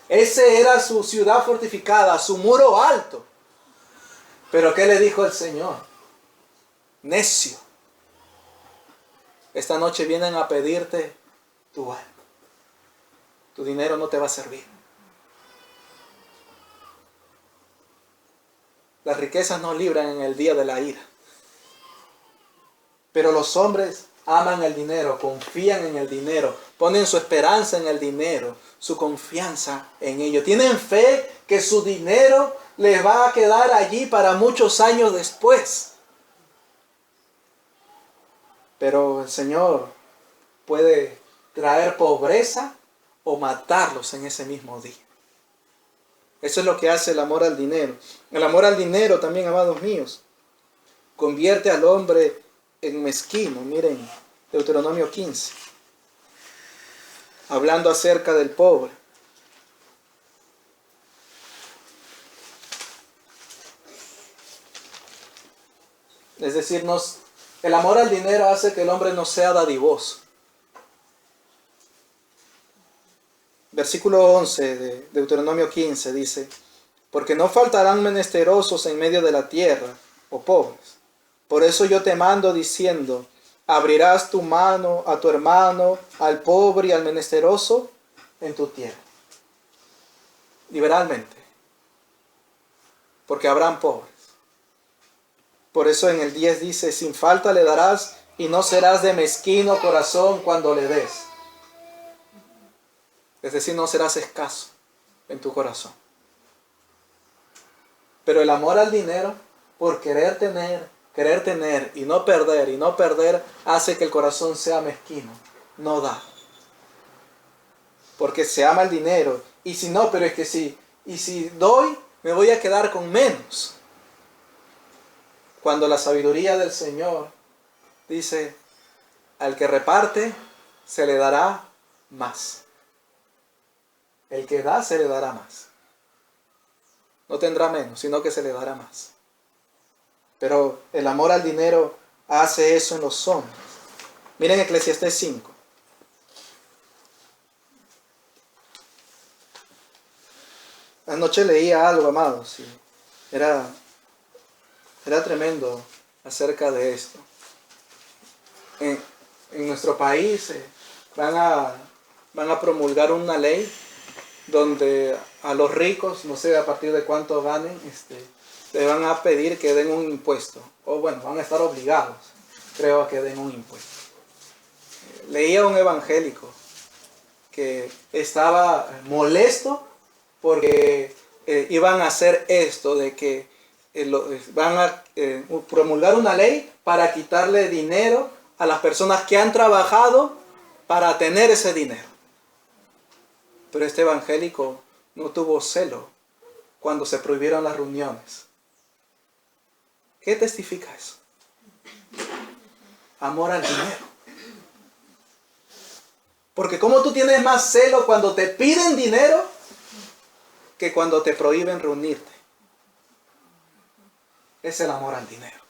Ese era su ciudad fortificada, su muro alto. Pero ¿qué le dijo el Señor? Necio. Esta noche vienen a pedirte tu alma. Tu dinero no te va a servir. Las riquezas nos libran en el día de la ira. Pero los hombres aman el dinero, confían en el dinero, ponen su esperanza en el dinero, su confianza en ello. Tienen fe que su dinero les va a quedar allí para muchos años después. Pero el Señor puede traer pobreza o matarlos en ese mismo día. Eso es lo que hace el amor al dinero. El amor al dinero también, amados míos, convierte al hombre en mezquino. Miren, Deuteronomio 15. Hablando acerca del pobre. Es decir, el amor al dinero hace que el hombre no sea dadivoso. Versículo 11 de Deuteronomio 15 dice, porque no faltarán menesterosos en medio de la tierra, o pobres. Por eso yo te mando diciendo, abrirás tu mano a tu hermano, al pobre y al menesteroso en tu tierra. Liberalmente. Porque habrán pobres. Por eso en el 10 dice, sin falta le darás y no serás de mezquino corazón cuando le des. Es decir, no serás escaso en tu corazón. Pero el amor al dinero, por querer tener y no perder, hace que el corazón sea mezquino, no da. Porque se ama el dinero. Y si no, pero es que sí. Y si doy, me voy a quedar con menos. Cuando la sabiduría del Señor dice, al que reparte, se le dará más. El que da, se le dará más. No tendrá menos, sino que se le dará más. Pero el amor al dinero hace eso en los hombres. Miren Eclesiastés 5. Anoche leía algo, amados, y era tremendo acerca de esto. En nuestro país van a promulgar una ley donde a los ricos, no sé a partir de cuánto ganen, le van a pedir que den un impuesto. O bueno, van a estar obligados, creo, a que den un impuesto. Leía un evangélico que estaba molesto porque iban a hacer esto, de que van a promulgar una ley para quitarle dinero a las personas que han trabajado para tener ese dinero. Pero este evangélico no tuvo celo cuando se prohibieron las reuniones. ¿Qué testifica eso? Amor al dinero. Porque ¿cómo tú tienes más celo cuando te piden dinero que cuando te prohíben reunirte. Es el amor al dinero.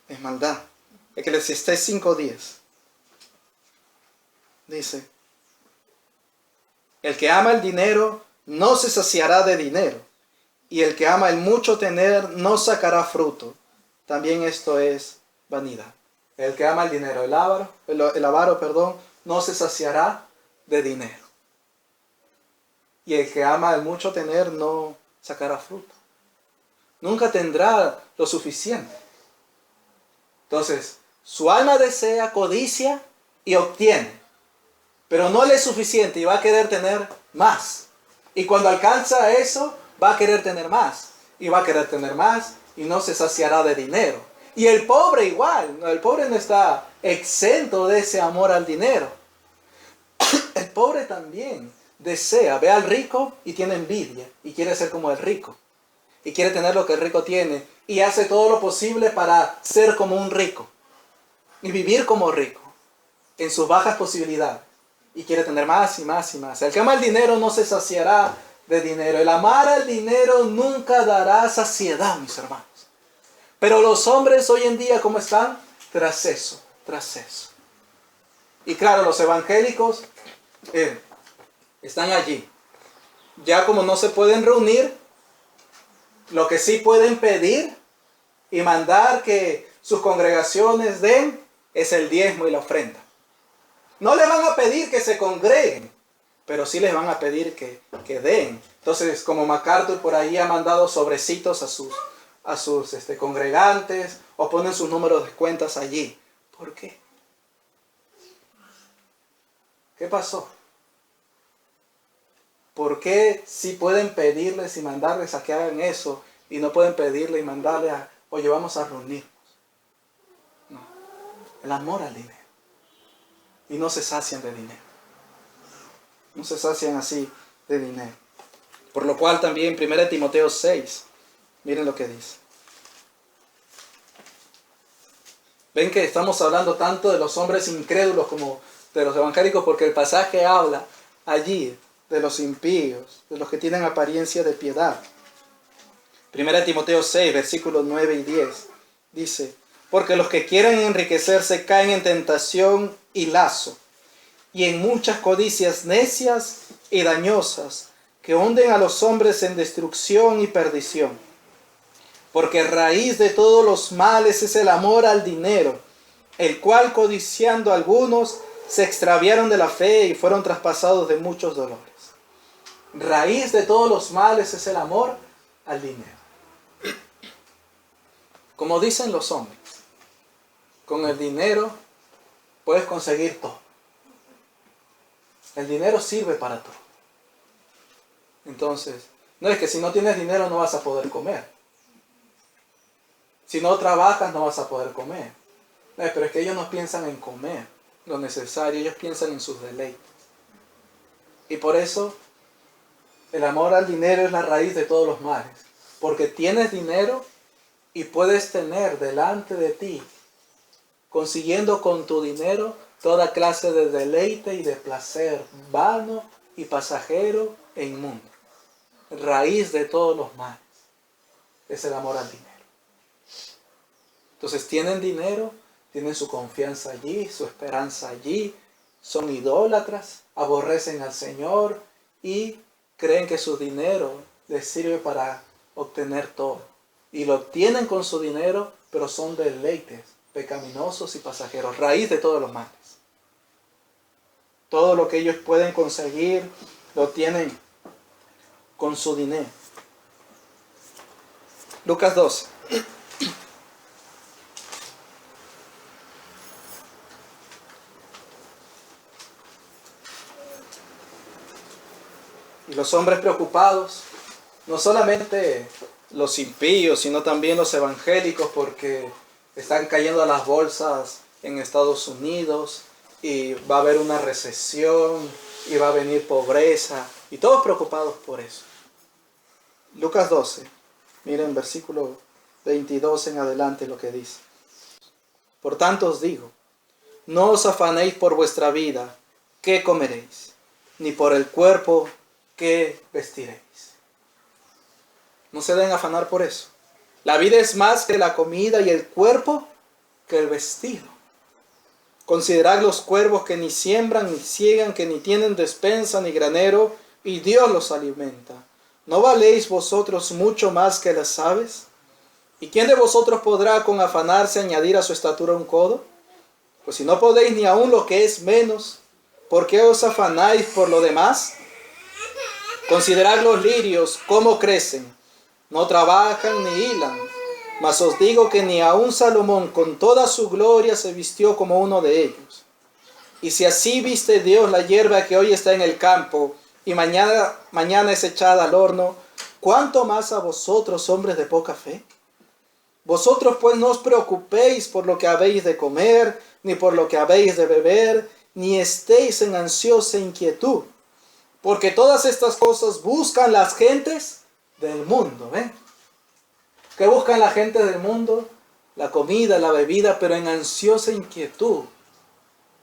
Es maldad. Eclesiastés 5:10 dice: el que ama el dinero no se saciará de dinero, y el que ama el mucho tener no sacará fruto. También esto es vanidad. El que ama el dinero, el avaro, no se saciará de dinero. Y el que ama el mucho tener no sacará fruto. Nunca tendrá lo suficiente. Entonces, su alma desea, codicia y obtiene. Pero no le es suficiente y va a querer tener más. Y cuando alcanza eso, va a querer tener más. Y va a querer tener más y no se saciará de dinero. Y el pobre igual. El pobre no está exento de ese amor al dinero. El pobre también desea, ve al rico y tiene envidia. Y quiere ser como el rico. Y quiere tener lo que el rico tiene. Y hace todo lo posible para ser como un rico. Y vivir como rico. En sus bajas posibilidades. Y quiere tener más y más y más. El que ama el dinero no se saciará de dinero. El amar al dinero nunca dará saciedad, mis hermanos. Pero los hombres hoy en día, ¿cómo están? Tras eso, tras eso. Y claro, los evangélicos están allí. Ya como no se pueden reunir, lo que sí pueden pedir y mandar que sus congregaciones den es el diezmo y la ofrenda. No les van a pedir que se congreguen, pero sí les van a pedir que den. Entonces, como MacArthur por ahí ha mandado sobrecitos a sus congregantes, o ponen sus números de cuentas allí. ¿Por qué? ¿Qué pasó? ¿Por qué sí pueden pedirles y mandarles a que hagan eso y no pueden pedirle y mandarle a, oye, vamos a reunirnos? No, el amor al dinero. Y no se sacian de dinero. No se sacian así de dinero. Por lo cual también 1 Timoteo 6, miren lo que dice. Ven que estamos hablando tanto de los hombres incrédulos como de los evangélicos, porque el pasaje habla allí de los impíos, de los que tienen apariencia de piedad. 1 Timoteo 6, versículos 9 y 10, dice: porque los que quieren enriquecerse caen en tentación y lazo, y en muchas codicias necias y dañosas, que hunden a los hombres en destrucción y perdición. Porque raíz de todos los males es el amor al dinero, el cual codiciando algunos se extraviaron de la fe y fueron traspasados de muchos dolores. Raíz de todos los males es el amor al dinero. Como dicen los hombres, con el dinero puedes conseguir todo. El dinero sirve para todo. Entonces, no es que si no tienes dinero no vas a poder comer. Si no trabajas no vas a poder comer. Pero es que ellos no piensan en comer lo necesario, ellos piensan en sus deleites. Y por eso el amor al dinero es la raíz de todos los males. Porque tienes dinero y puedes tener delante de ti, consiguiendo con tu dinero toda clase de deleite y de placer vano y pasajero e inmundo. Raíz de todos los males es el amor al dinero. Entonces tienen dinero, tienen su confianza allí, su esperanza allí, son idólatras, aborrecen al Señor y creen que su dinero les sirve para obtener todo. Y lo obtienen con su dinero, pero son deleites pecaminosos y pasajeros, raíz de todos los males. Todo lo que ellos pueden conseguir lo tienen con su dinero. Lucas 12. Y los hombres preocupados, no solamente los impíos, sino también los evangélicos, porque están cayendo a las bolsas en Estados Unidos y va a haber una recesión y va a venir pobreza, y todos preocupados por eso. Lucas 12, miren versículo 22 en adelante lo que dice. Por tanto os digo, no os afanéis por vuestra vida, qué comeréis, ni por el cuerpo, qué vestiréis. No se deben afanar por eso. La vida es más que la comida y el cuerpo que el vestido. Considerad los cuervos que ni siembran ni ciegan, que ni tienen despensa ni granero, y Dios los alimenta. ¿No valéis vosotros mucho más que las aves? ¿Y quién de vosotros podrá con afanarse añadir a su estatura un codo? Pues si no podéis ni aun lo que es menos, ¿por qué os afanáis por lo demás? Considerad los lirios, cómo crecen. No trabajan ni hilan. Mas os digo que ni aun Salomón con toda su gloria se vistió como uno de ellos. Y si así viste Dios la hierba que hoy está en el campo y mañana es echada al horno, ¿cuánto más a vosotros, hombres de poca fe? Vosotros pues no os preocupéis por lo que habéis de comer, ni por lo que habéis de beber, ni estéis en ansiosa inquietud, porque todas estas cosas buscan las gentes del mundo. ¿Ven? ¿Qué buscan la gente del mundo? La comida, la bebida, pero en ansiosa inquietud,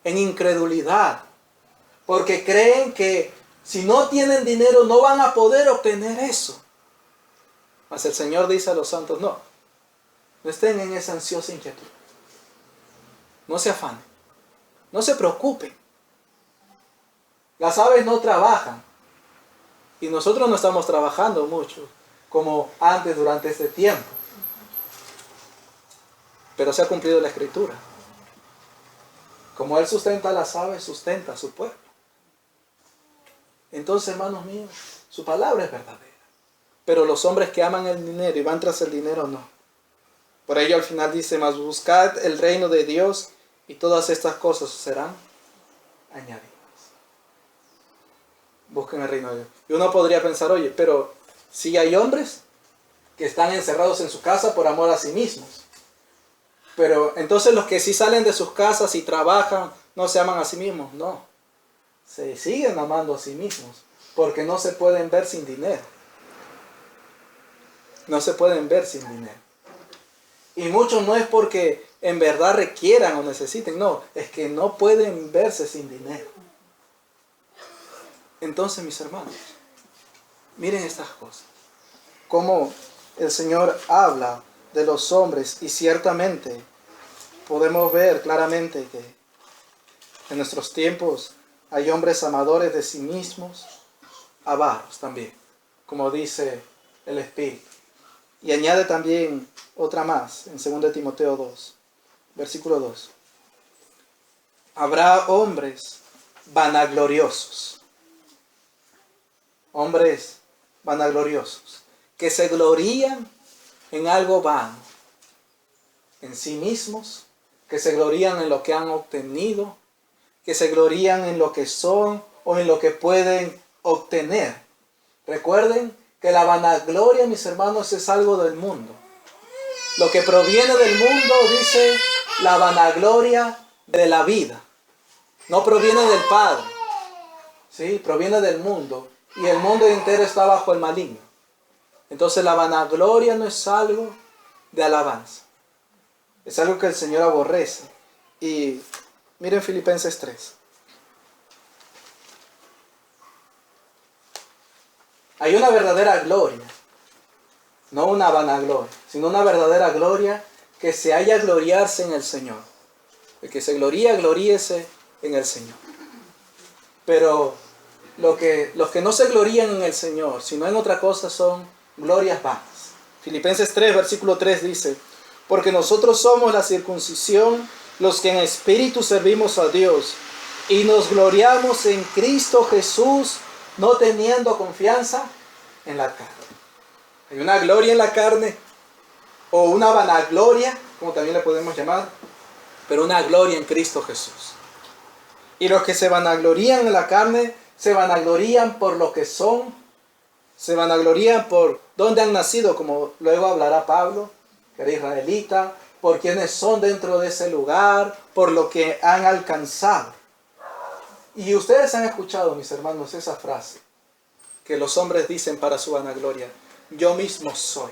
en incredulidad, porque creen que si no tienen dinero no van a poder obtener eso. Mas el Señor dice a los santos, no estén en esa ansiosa inquietud. No se afanen, no se preocupen. Las aves no trabajan y nosotros no estamos trabajando mucho como antes durante este tiempo. Pero se ha cumplido la Escritura. Como Él sustenta a las aves, sustenta a su pueblo. Entonces, hermanos míos, su palabra es verdadera. Pero los hombres que aman el dinero y van tras el dinero, no. Por ello al final dice, mas buscad el reino de Dios y todas estas cosas serán añadidas. Busquen el reino de Dios. Y uno podría pensar, oye, pero si hay hombres que están encerrados en su casa por amor a sí mismos. Pero entonces los que sí salen de sus casas y trabajan, ¿no se aman a sí mismos? No. Se siguen amando a sí mismos. Porque no se pueden ver sin dinero. No se pueden ver sin dinero. Y muchos no es porque en verdad requieran o necesiten. No, es que no pueden verse sin dinero. Entonces, mis hermanos, miren estas cosas. Cómo el Señor habla de los hombres y ciertamente podemos ver claramente que en nuestros tiempos hay hombres amadores de sí mismos, avaros también, como dice el Espíritu. Y añade también otra más en 2 Timoteo 2, versículo 2. Habrá hombres vanagloriosos. Hombres vanagloriosos que se glorían en algo vano, en sí mismos, que se glorían en lo que han obtenido, que se glorían en lo que son o en lo que pueden obtener. Recuerden que la vanagloria, mis hermanos, es algo del mundo. Lo que proviene del mundo, dice la vanagloria de la vida. No proviene del Padre, ¿sí? Proviene del mundo. Y el mundo entero está bajo el maligno. Entonces la vanagloria no es algo de alabanza. Es algo que el Señor aborrece. Y miren Filipenses 3. Hay una verdadera gloria. No una vanagloria, sino una verdadera gloria que se haya gloriarse en el Señor. El que se gloría, gloríese en el Señor. Pero los que no se glorían en el Señor, sino en otra cosa, son glorias vanas. Filipenses 3, versículo 3 dice, porque nosotros somos la circuncisión, los que en espíritu servimos a Dios, y nos gloriamos en Cristo Jesús, no teniendo confianza en la carne. Hay una gloria en la carne, o una vanagloria, como también le podemos llamar, pero una gloria en Cristo Jesús. Y los que se vanaglorían en la carne, se vanaglorían por lo que son, se vanaglorían por dónde han nacido, como luego hablará Pablo, que era israelita, por quienes son dentro de ese lugar, por lo que han alcanzado. Y ustedes han escuchado, mis hermanos, esa frase que los hombres dicen para su vanagloria, yo mismo soy.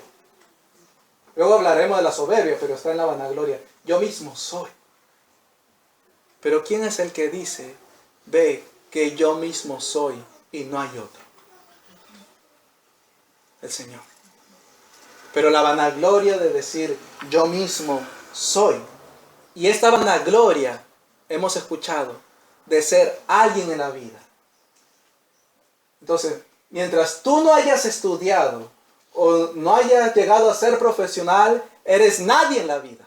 Luego hablaremos de la soberbia, pero está en la vanagloria, yo mismo soy. Pero ¿quién es el que dice, ve que yo mismo soy y no hay otro? el Señor. Pero la vanagloria de decir yo mismo soy. Y esta vanagloria hemos escuchado de ser alguien en la vida. Entonces, mientras tú no hayas estudiado o no hayas llegado a ser profesional, eres nadie en la vida.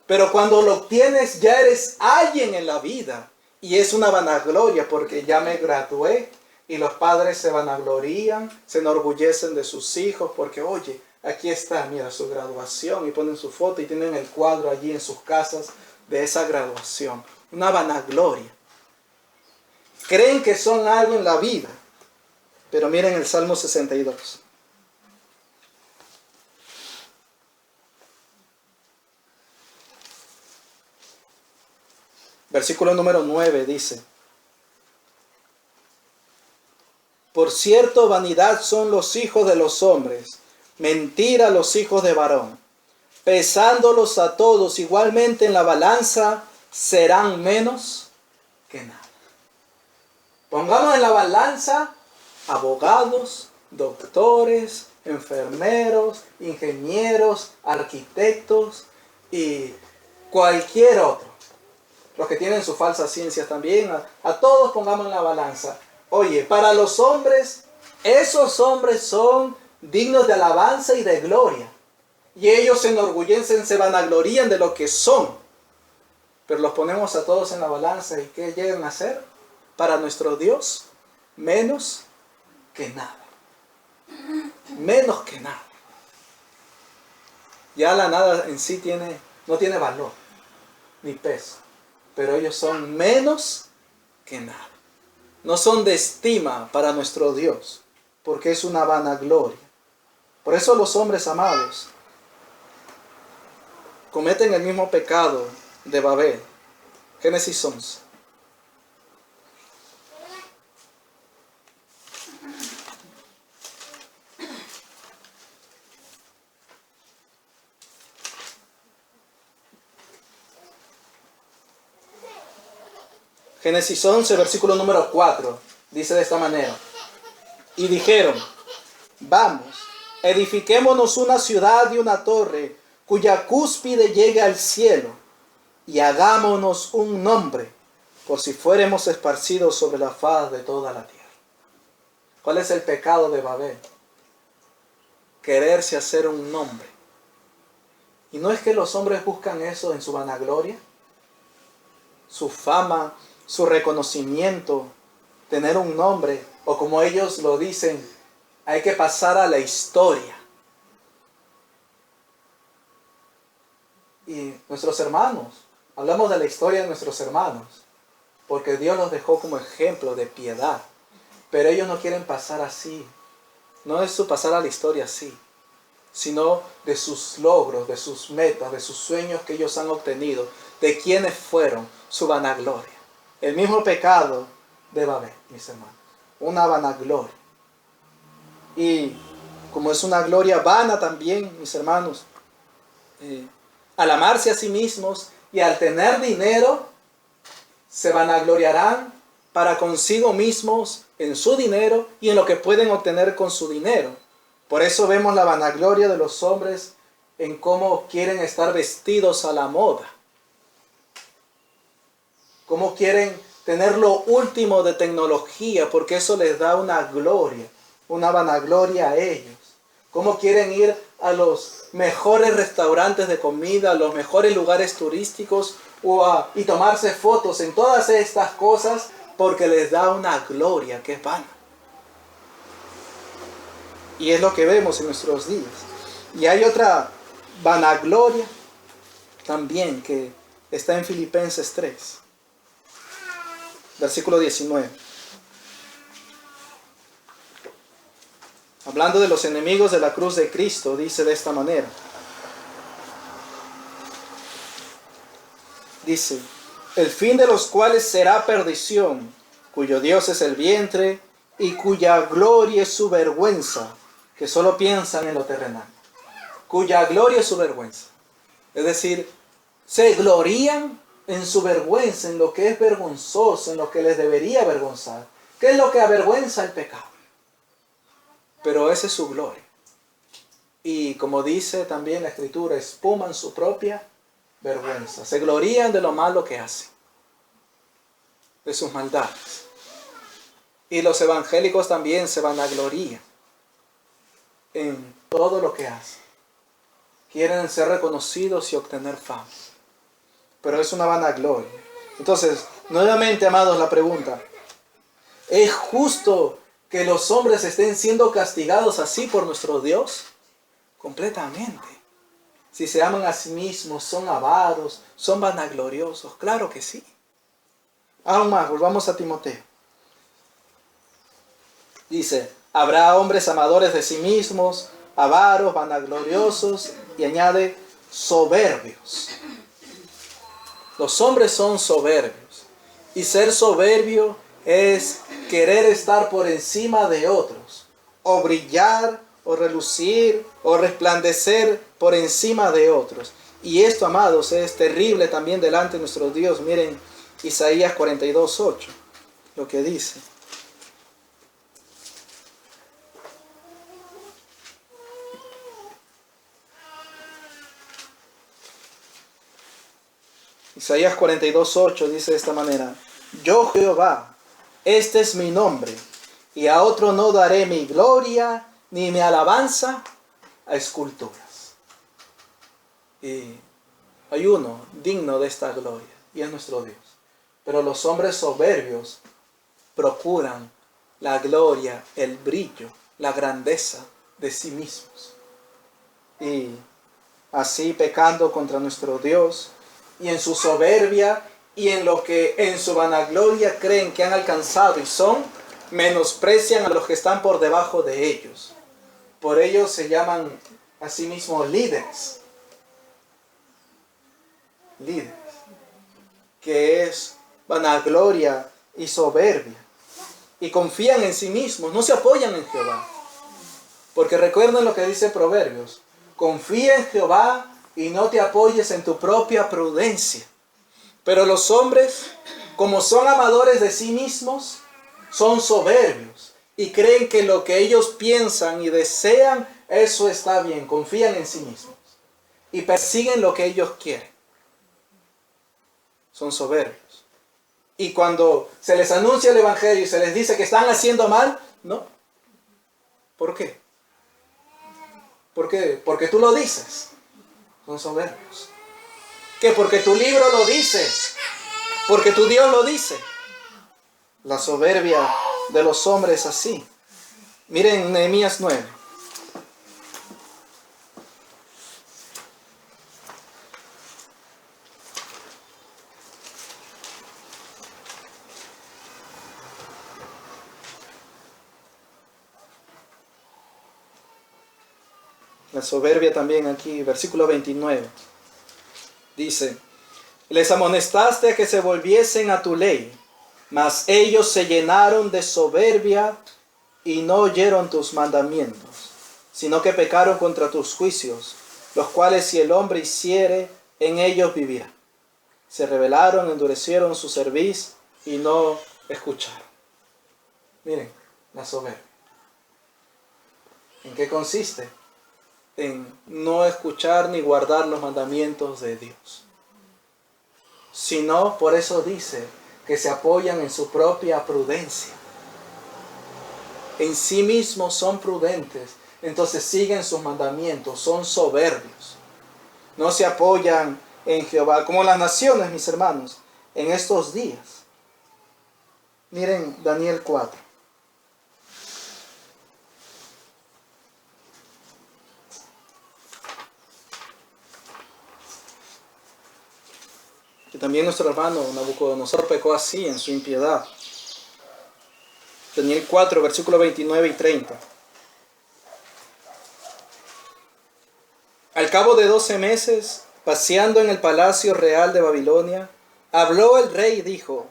Pero cuando lo obtienes, ya eres alguien en la vida. Y es una vanagloria porque ya me gradué. Y los padres se vanaglorían, se enorgullecen de sus hijos porque, oye, aquí está, mira, su graduación. Y ponen su foto y tienen el cuadro allí en sus casas de esa graduación. Una vanagloria. Creen que son algo en la vida. Pero miren el Salmo 62. Versículo número 9 dice: Por cierto, vanidad son los hijos de los hombres, mentira los hijos de varón. Pesándolos a todos igualmente en la balanza, serán menos que nada. Pongamos en la balanza abogados, doctores, enfermeros, ingenieros, arquitectos y cualquier otro. Los que tienen sus falsas ciencias también, a todos pongamos en la balanza. Oye, para los hombres, esos hombres son dignos de alabanza y de gloria. Y ellos se enorgullecen, se vanaglorían de lo que son. Pero los ponemos a todos en la balanza, ¿y qué llegan a ser? Para nuestro Dios, menos que nada. Menos que nada. Ya la nada en sí no tiene valor, ni peso. Pero ellos son menos que nada. No son de estima para nuestro Dios, porque es una vanagloria. Por eso los hombres amados cometen el mismo pecado de Babel. Génesis 11. Génesis 11, versículo número 4, dice de esta manera: Y dijeron, vamos, edifiquémonos una ciudad y una torre, cuya cúspide llegue al cielo, y hagámonos un nombre, por si fuéramos esparcidos sobre la faz de toda la tierra. ¿Cuál es el pecado de Babel? Quererse hacer un nombre. ¿Y no es que los hombres buscan eso en su vanagloria? Su fama, su reconocimiento, tener un nombre, o como ellos lo dicen, hay que pasar a la historia. Y nuestros hermanos, hablamos de la historia de nuestros hermanos, porque Dios los dejó como ejemplo de piedad, pero ellos no quieren pasar así. No es su pasar a la historia así, sino de sus logros, de sus metas, de sus sueños que ellos han obtenido, de quienes fueron, su vanagloria. El mismo pecado de Babel, mis hermanos. Una vanagloria. Y como es una gloria vana también, mis hermanos, al amarse a sí mismos y al tener dinero, se vanagloriarán para consigo mismos en su dinero y en lo que pueden obtener con su dinero. Por eso vemos la vanagloria de los hombres en cómo quieren estar vestidos a la moda. Cómo quieren tener lo último de tecnología, porque eso les da una gloria, una vanagloria a ellos. Cómo quieren ir a los mejores restaurantes de comida, a los mejores lugares turísticos y tomarse fotos en todas estas cosas, porque les da una gloria que es vana. Y es lo que vemos en nuestros días. Y hay otra vanagloria también que está en Filipenses 3. Versículo 19. Hablando de los enemigos de la cruz de Cristo, dice de esta manera. Dice, el fin de los cuales será perdición, cuyo Dios es el vientre y cuya gloria es su vergüenza, que solo piensan en lo terrenal. Cuya gloria es su vergüenza. Es decir, se glorían en su vergüenza, en lo que es vergonzoso, en lo que les debería avergonzar. ¿Qué es lo que avergüenza? El pecado. pero esa es su gloria. Y como dice también la Escritura, espuman su propia vergüenza. Se glorían de lo malo que hacen, de sus maldades. Y los evangélicos también se vanaglorían en todo lo que hacen. Quieren ser reconocidos y obtener fama. Pero es una vanagloria. Entonces, nuevamente, amados, la pregunta: ¿es justo que los hombres estén siendo castigados así por nuestro Dios? Completamente. Si se aman a sí mismos, son avaros, son vanagloriosos. Claro que sí. Aún más, volvamos a Timoteo. Dice: habrá hombres amadores de sí mismos, avaros, vanagloriosos, y añade, soberbios. Los hombres son soberbios. Y ser soberbio es querer estar por encima de otros, o brillar, o relucir, o resplandecer por encima de otros. Y esto, amados, es terrible también delante de nuestro Dios. Miren Isaías 42:8, lo que dice. Isaías 42:8 dice de esta manera: yo Jehová, este es mi nombre, y a otro no daré mi gloria ni mi alabanza a esculturas. Y hay uno digno de esta gloria, y es nuestro Dios. Pero los hombres soberbios procuran la gloria, el brillo, la grandeza de sí mismos. Y así, pecando contra nuestro Dios, y en su soberbia y en lo que en su vanagloria creen que han alcanzado y son, menosprecian a los que están por debajo de ellos. Por ello se llaman a sí mismos líderes. Líderes. Que es vanagloria y soberbia. Y confían en sí mismos, no se apoyan en Jehová. Porque recuerden lo que dice Proverbios: confía en Jehová y no te apoyes en tu propia prudencia. Pero los hombres, como son amadores de sí mismos, son soberbios y creen que lo que ellos piensan y desean, eso está bien. Confían en sí mismos y persiguen lo que ellos quieren. Son soberbios. Y cuando se les anuncia el Evangelio y se les dice que están haciendo mal, no. ¿Por qué? ¿Por qué? Porque tú lo dices. Son soberbios. ¿Qué? Porque tu libro lo dice. Porque tu Dios lo dice. La soberbia de los hombres así. Miren Nehemías 9. La soberbia también aquí, versículo 29. Dice: les amonestaste a que se volviesen a tu ley, mas ellos se llenaron de soberbia y no oyeron tus mandamientos, sino que pecaron contra tus juicios, los cuales si el hombre hiciere, en ellos vivirá. Se rebelaron, endurecieron su cerviz y no escucharon. Miren, la soberbia. ¿En qué consiste? En no escuchar ni guardar los mandamientos de Dios. Sino, por eso dice, que se apoyan en su propia prudencia. En sí mismos son prudentes, entonces siguen sus mandamientos, son soberbios. No se apoyan en Jehová, como las naciones, mis hermanos, en estos días. Miren Daniel 4. Que también nuestro hermano Nabucodonosor pecó así en su impiedad. Daniel 4, versículo 29 y 30. Al cabo de 12 meses, paseando en el palacio real de Babilonia, habló el rey y dijo: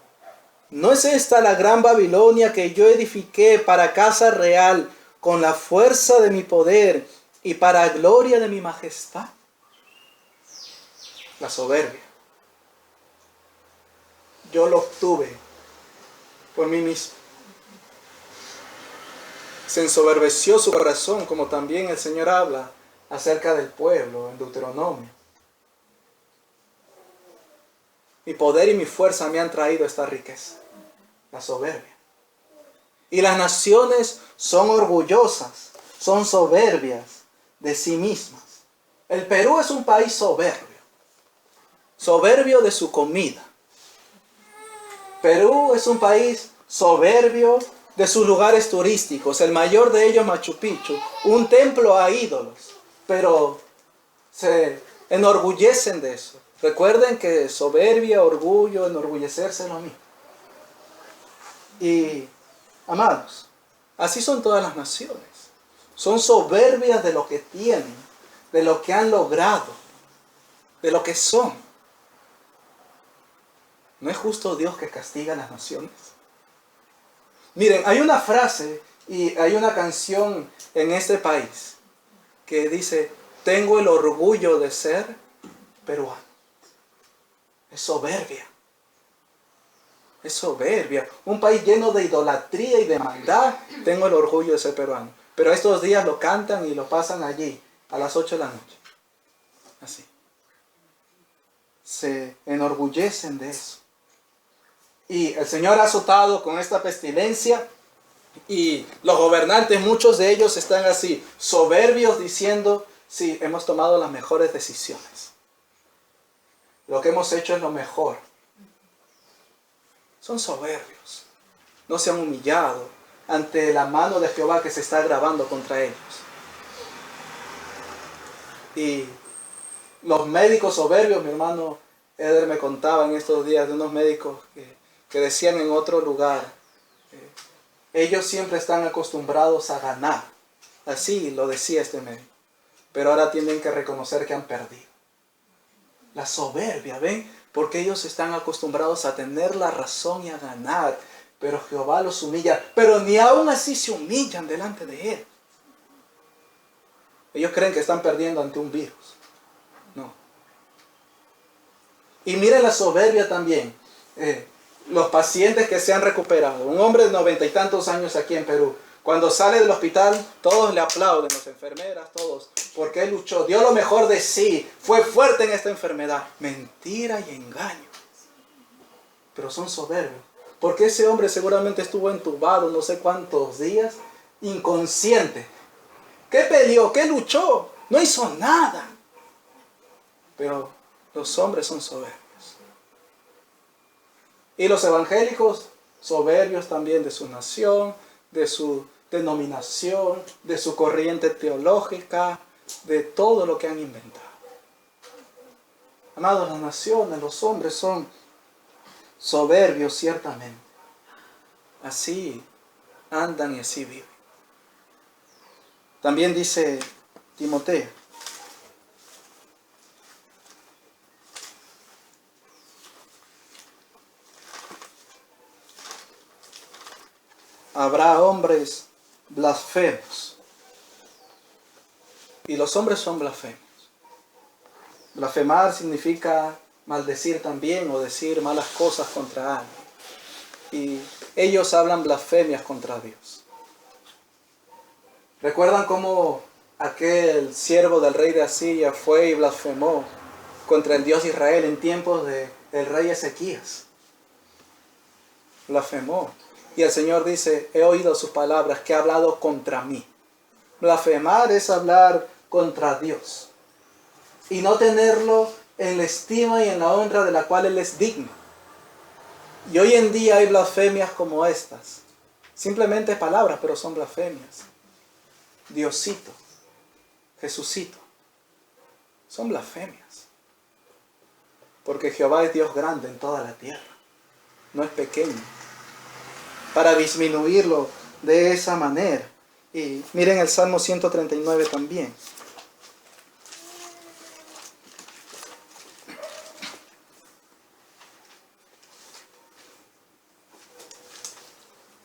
¿no es esta la gran Babilonia que yo edifiqué para casa real con la fuerza de mi poder y para gloria de mi majestad? La soberbia. Yo lo obtuve por mí mismo. Se ensoberbeció su corazón, como también el Señor habla acerca del pueblo en Deuteronomio. Mi poder y mi fuerza me han traído esta riqueza, la soberbia. Y las naciones son orgullosas, son soberbias de sí mismas. El Perú es un país soberbio de su comida. Perú es un país soberbio de sus lugares turísticos, el mayor de ellos Machu Picchu, un templo a ídolos, pero se enorgullecen de eso. Recuerden que soberbia, orgullo, enorgullecerse es lo mismo. Y, amados, así son todas las naciones. Son soberbias de lo que tienen, de lo que han logrado, de lo que son. ¿No es justo Dios que castiga a las naciones? Miren, hay una frase y hay una canción en este país que dice: tengo el orgullo de ser peruano. Es soberbia. Es soberbia. Un país lleno de idolatría y de maldad. Tengo el orgullo de ser peruano. Pero estos días lo cantan y lo pasan allí a las 8 de la noche. Así. Se enorgullecen de eso. Y el Señor ha azotado con esta pestilencia. Y los gobernantes, muchos de ellos están así, soberbios, diciendo: sí, hemos tomado las mejores decisiones. Lo que hemos hecho es lo mejor. Son soberbios. No se han humillado ante la mano de Jehová que se está agravando contra ellos. Y los médicos soberbios, mi hermano Eder me contaba en estos días de unos médicos que decían en otro lugar, ellos siempre están acostumbrados a ganar. Así lo decía este médico. Pero ahora tienen que reconocer que han perdido. La soberbia, ¿ven? Porque ellos están acostumbrados a tener la razón y a ganar. Pero Jehová los humilla. Pero ni aún así se humillan delante de Él. Ellos creen que están perdiendo ante un virus. No. Y miren la soberbia también. Los pacientes que se han recuperado. Un hombre de 90 y tantos años aquí en Perú. Cuando sale del hospital, todos le aplauden, las enfermeras, todos. Porque él luchó, dio lo mejor de sí. Fue fuerte en esta enfermedad. Mentira y engaño. Pero son soberbios. Porque ese hombre seguramente estuvo entubado no sé cuántos días. Inconsciente. ¿Qué peleó? ¿Qué luchó? No hizo nada. Pero los hombres son soberbios. Y los evangélicos, soberbios también de su nación, de su denominación, de su corriente teológica, de todo lo que han inventado. Amados, las naciones, los hombres son soberbios ciertamente. Así andan y así viven. También dice Timoteo: habrá hombres blasfemos. Y los hombres son blasfemos. Blasfemar significa maldecir también o decir malas cosas contra alguien. Y ellos hablan blasfemias contra Dios. ¿Recuerdan cómo aquel siervo del rey de Asiria fue y blasfemó contra el Dios de Israel en tiempos del rey Ezequías? Blasfemó. Y el Señor dice: he oído sus palabras que ha hablado contra mí. Blasfemar es hablar contra Dios. Y no tenerlo en la estima y en la honra de la cual Él es digno. Y hoy en día hay blasfemias como estas. Simplemente palabras, pero son blasfemias. Diosito, Jesucito. Son blasfemias. Porque Jehová es Dios grande en toda la tierra. No es pequeño. Para disminuirlo de esa manera. Y miren el Salmo 139 también.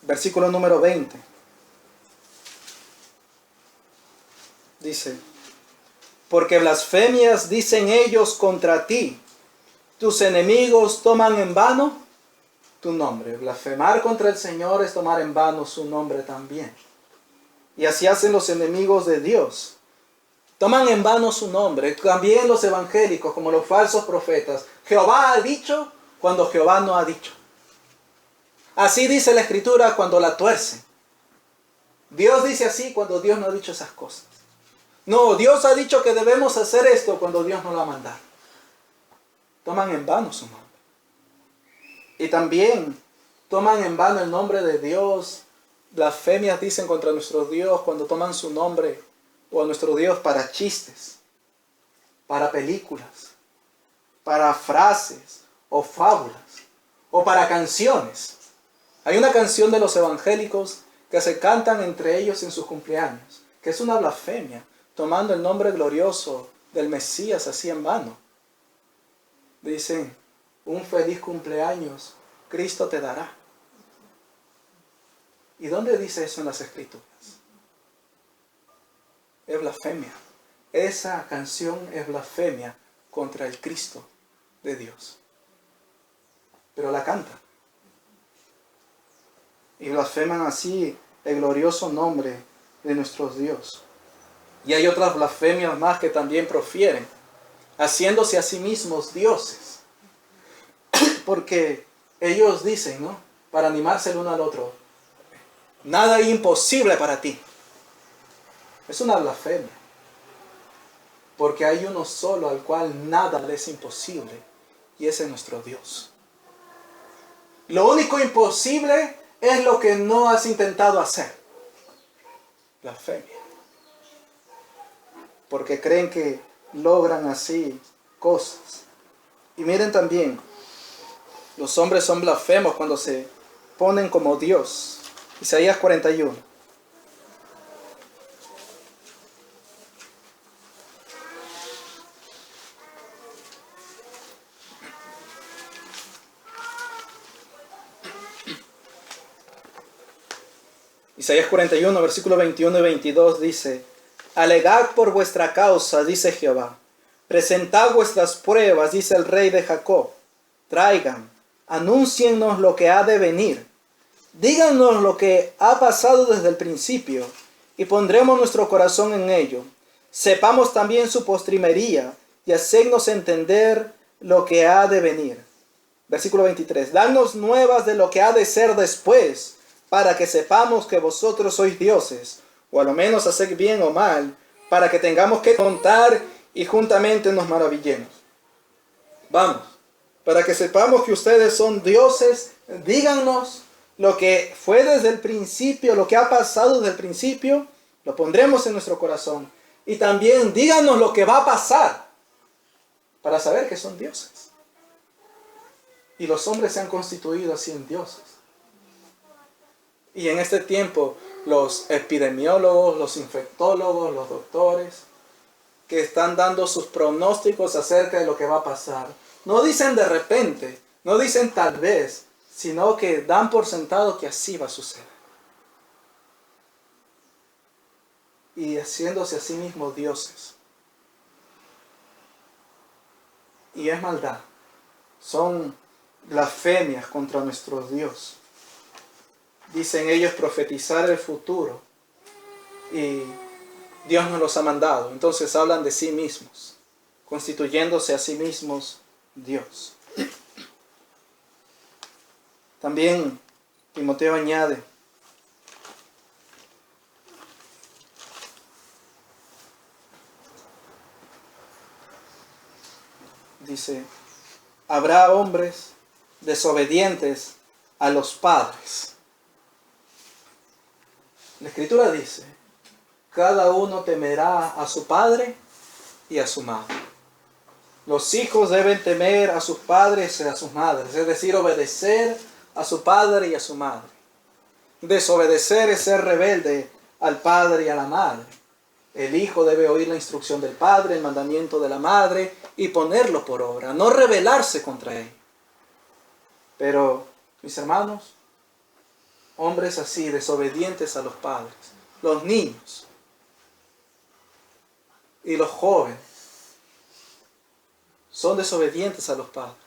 Versículo número 20. Dice: porque blasfemias dicen ellos contra ti. Tus enemigos toman en vano tu nombre. Blasfemar contra el Señor es tomar en vano su nombre también. Y así hacen los enemigos de Dios. Toman en vano su nombre. También los evangélicos, como los falsos profetas. Jehová ha dicho cuando Jehová no ha dicho. Así dice la Escritura cuando la tuercen. Dios dice así cuando Dios no ha dicho esas cosas. No, Dios ha dicho que debemos hacer esto cuando Dios no lo ha mandado. Toman en vano su nombre. Y también toman en vano el nombre de Dios. Blasfemias dicen contra nuestro Dios cuando toman su nombre o a nuestro Dios para chistes, para películas, para frases o fábulas o para canciones. Hay una canción de los evangélicos que se cantan entre ellos en sus cumpleaños, que es una blasfemia, tomando el nombre glorioso del Mesías así en vano. Dicen, un feliz cumpleaños Cristo te dará. ¿Y dónde dice eso en las Escrituras? Es blasfemia. Esa canción es blasfemia contra el Cristo de Dios. Pero la cantan. Y blasfeman así el glorioso nombre de nuestro Dios. Y hay otras blasfemias más que también profieren, haciéndose a sí mismos dioses. Porque ellos dicen, ¿no?, para animarse el uno al otro, nada es imposible para ti. Es una blasfemia. Porque hay uno solo al cual nada le es imposible, y ese es nuestro Dios. Lo único imposible es lo que no has intentado hacer. Blasfemia. Porque creen que logran así cosas. Y miren también, los hombres son blasfemos cuando se ponen como Dios. Isaías 41. Isaías 41, versículos 21 y 22 dice: Alegad por vuestra causa, dice Jehová. Presentad vuestras pruebas, dice el Rey de Jacob. Traigan, anúnciennos lo que ha de venir. Díganos lo que ha pasado desde el principio, y pondremos nuestro corazón en ello. Sepamos también su postrimería, y hacednos entender lo que ha de venir. Versículo 23. Dadnos nuevas de lo que ha de ser después, para que sepamos que vosotros sois dioses, o a lo menos haced bien o mal, para que tengamos que contar y juntamente nos maravillemos. Vamos, para que sepamos que ustedes son dioses, díganos lo que fue desde el principio, lo que ha pasado desde el principio, lo pondremos en nuestro corazón. Y también díganos lo que va a pasar, para saber que son dioses. Y los hombres se han constituido así en dioses. Y en este tiempo, los epidemiólogos, los infectólogos, los doctores, que están dando sus pronósticos acerca de lo que va a pasar, no dicen de repente, no dicen tal vez, sino que dan por sentado que así va a suceder. Y haciéndose a sí mismos dioses. Y es maldad. Son blasfemias contra nuestro Dios. Dicen ellos profetizar el futuro. Y Dios nos los ha mandado. Entonces hablan de sí mismos, constituyéndose a sí mismos Dios. También Timoteo añade: dice, habrá hombres desobedientes a los padres. La Escritura dice, cada uno temerá a su padre y a su madre. Los hijos deben temer a sus padres y a sus madres, es decir, obedecer a su padre y a su madre. Desobedecer es ser rebelde al padre y a la madre. El hijo debe oír la instrucción del padre, el mandamiento de la madre y ponerlo por obra, no rebelarse contra él. Pero, mis hermanos, hombres así, desobedientes a los padres, los niños y los jóvenes, son desobedientes a los padres.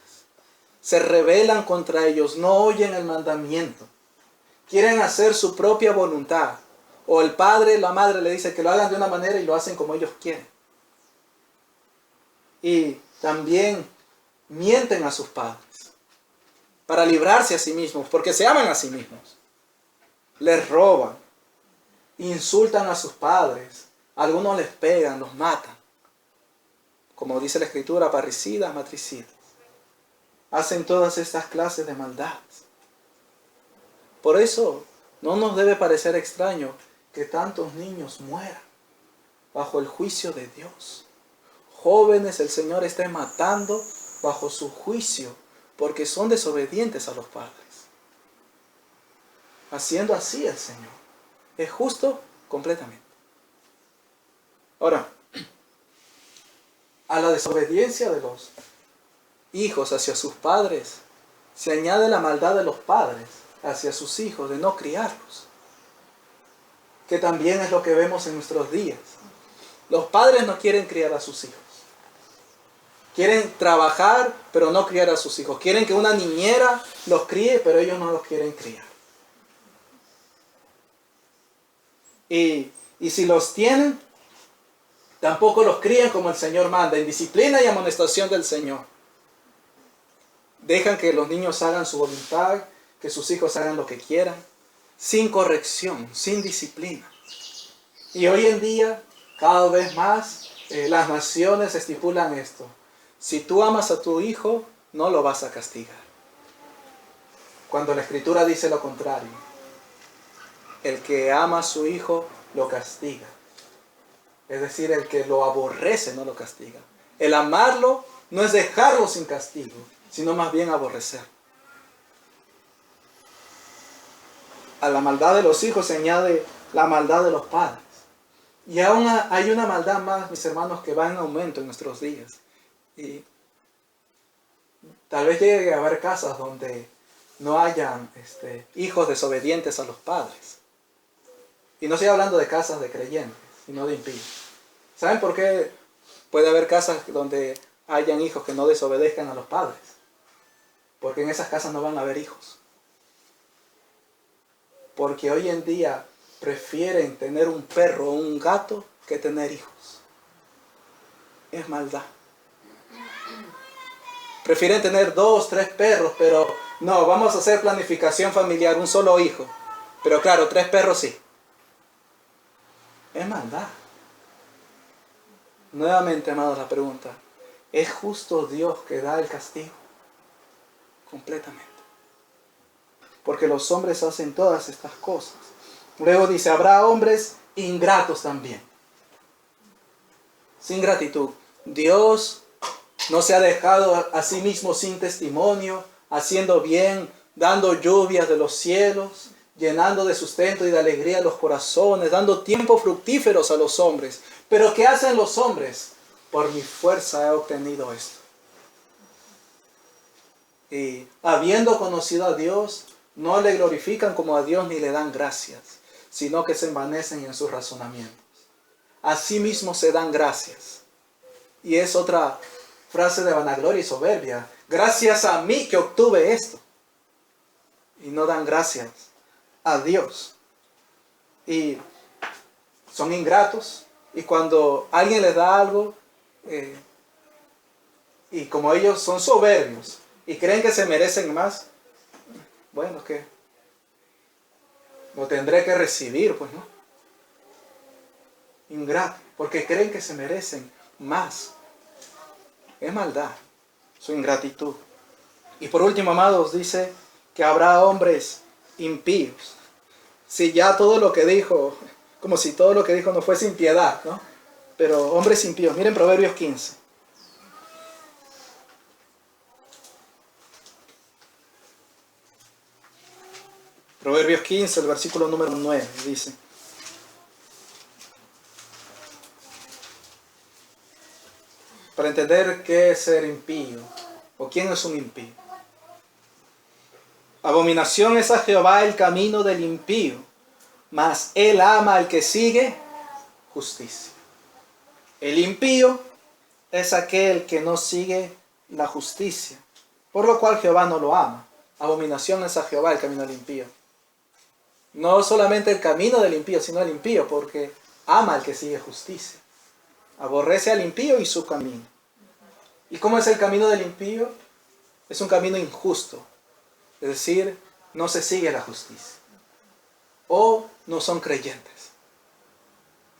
Se rebelan contra ellos, no oyen el mandamiento. Quieren hacer su propia voluntad. O el padre, la madre le dice que lo hagan de una manera y lo hacen como ellos quieren. Y también mienten a sus padres para librarse a sí mismos, porque se aman a sí mismos. Les roban, insultan a sus padres, algunos les pegan, los matan. Como dice la Escritura, parricidas, matricidas. Hacen todas estas clases de maldades. Por eso no nos debe parecer extraño que tantos niños mueran bajo el juicio de Dios. Jóvenes el Señor está matando bajo su juicio porque son desobedientes a los padres. Haciendo así el Señor. Es justo completamente. Ahora, a la desobediencia de los hijos hacia sus padres se añade la maldad de los padres hacia sus hijos de no criarlos, que también es lo que vemos en nuestros días. Los padres no quieren criar a sus hijos. Quieren trabajar, pero no criar a sus hijos. Quieren que una niñera los críe, pero ellos no los quieren criar. Y si los tienen, tampoco los crían como el Señor manda, en disciplina y amonestación del Señor. Dejan que los niños hagan su voluntad, que sus hijos hagan lo que quieran, sin corrección, sin disciplina. Y hoy en día, cada vez más, las naciones estipulan esto. Si tú amas a tu hijo, no lo vas a castigar. Cuando la Escritura dice lo contrario. El que ama a su hijo, lo castiga. Es decir, el que lo aborrece, no lo castiga. El amarlo no es dejarlo sin castigo, sino más bien aborrecer. A la maldad de los hijos se añade la maldad de los padres. Y aún hay una maldad más, mis hermanos, que va en aumento en nuestros días. Y tal vez llegue a haber casas donde no hayan hijos desobedientes a los padres. Y no estoy hablando de casas de creyentes, sino de impíos. ¿Saben por qué puede haber casas donde hayan hijos que no desobedezcan a los padres? Porque en esas casas no van a haber hijos. Porque hoy en día prefieren tener un perro o un gato que tener hijos. Es maldad. Prefieren tener 2, 3 perros, pero no, vamos a hacer planificación familiar, un solo hijo. Pero claro, 3 perros sí. Es maldad. Nuevamente, amados, la pregunta. ¿Es justo Dios que da el castigo? Completamente. Porque los hombres hacen todas estas cosas. Luego dice, habrá hombres ingratos también. Sin gratitud. Dios no se ha dejado a sí mismo sin testimonio, haciendo bien, dando lluvias de los cielos, llenando de sustento y de alegría los corazones, dando tiempos fructíferos a los hombres. Pero ¿qué hacen los hombres? Por mi fuerza he obtenido esto. Y habiendo conocido a Dios, no le glorifican como a Dios ni le dan gracias, sino que se envanecen en sus razonamientos. Asimismo se dan gracias. Y es otra frase de vanagloria y soberbia. Gracias a mí que obtuve esto. Y no dan gracias a Dios. Y son ingratos. Y cuando alguien les da algo, y como ellos son soberbios y creen que se merecen más, bueno, ¿qué? Lo tendré que recibir, pues, ¿no? Ingrato, porque creen que se merecen más. Es maldad, su ingratitud. Y por último, amados, dice que habrá hombres impíos. Si ya todo lo que dijo, como si todo lo que dijo no fuese impiedad, ¿no? Pero hombres impíos. Miren Proverbios 15. Proverbios 15, el versículo número 9, dice. Para entender qué es ser impío, o quién es un impío. Abominación es a Jehová el camino del impío, mas él ama al que sigue justicia. El impío es aquel que no sigue la justicia, por lo cual Jehová no lo ama. Abominación es a Jehová el camino del impío. No solamente el camino del impío, sino el impío, porque ama al que sigue justicia. Aborrece al impío y su camino. ¿Y cómo es el camino del impío? Es un camino injusto. Es decir, no se sigue la justicia. O no son creyentes.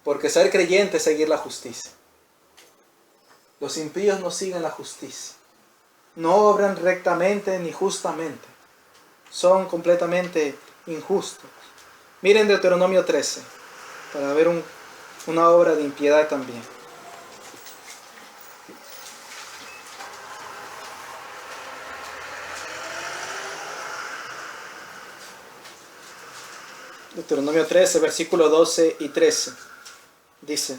Porque ser creyente es seguir la justicia. Los impíos no siguen la justicia. No obran rectamente ni justamente. Son completamente injustos. Miren Deuteronomio 13, para ver una obra de impiedad también. Deuteronomio 13, versículos 12 y 13. Dice: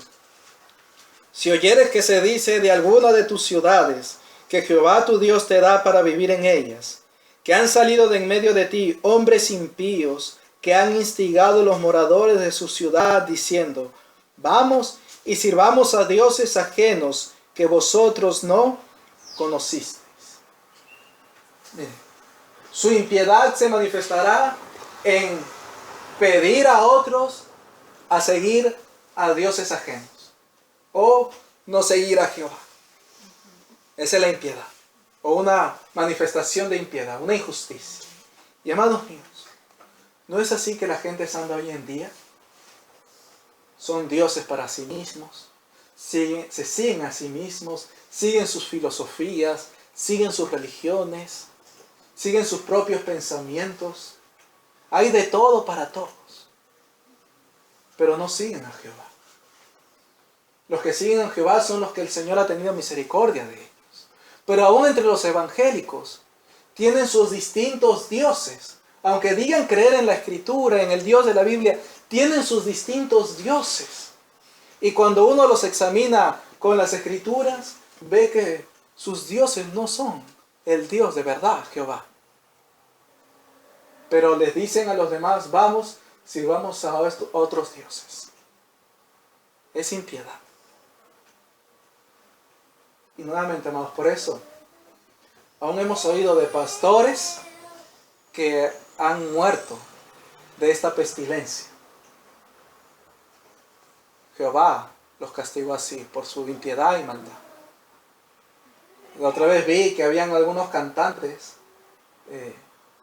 si oyeres que se dice de alguna de tus ciudades, que Jehová tu Dios te da para vivir en ellas, que han salido de en medio de ti hombres impíos, que han instigado los moradores de su ciudad, diciendo: vamos y sirvamos a dioses ajenos que vosotros no conocisteis. Miren, su impiedad se manifestará en pedir a otros a seguir a dioses ajenos o no seguir a Jehová. Esa es la impiedad, o una manifestación de impiedad, una injusticia. Y amados míos, ¿no es así que la gente anda hoy en día? Son dioses para sí mismos, se siguen a sí mismos, siguen sus filosofías, siguen sus religiones, siguen sus propios pensamientos. Hay de todo para todos, pero no siguen a Jehová. Los que siguen a Jehová son los que el Señor ha tenido misericordia de ellos. Pero aún entre los evangélicos tienen sus distintos dioses. Aunque digan creer en la Escritura, en el Dios de la Biblia, tienen sus distintos dioses. Y cuando uno los examina con las Escrituras, ve que sus dioses no son el Dios de verdad, Jehová. Pero les dicen a los demás: vamos, sirvamos a otros dioses. Es impiedad. Y nuevamente, amados, por eso aún hemos oído de pastores que han muerto de esta pestilencia. Jehová los castigó así por su impiedad y maldad. La otra vez vi que habían algunos cantantes,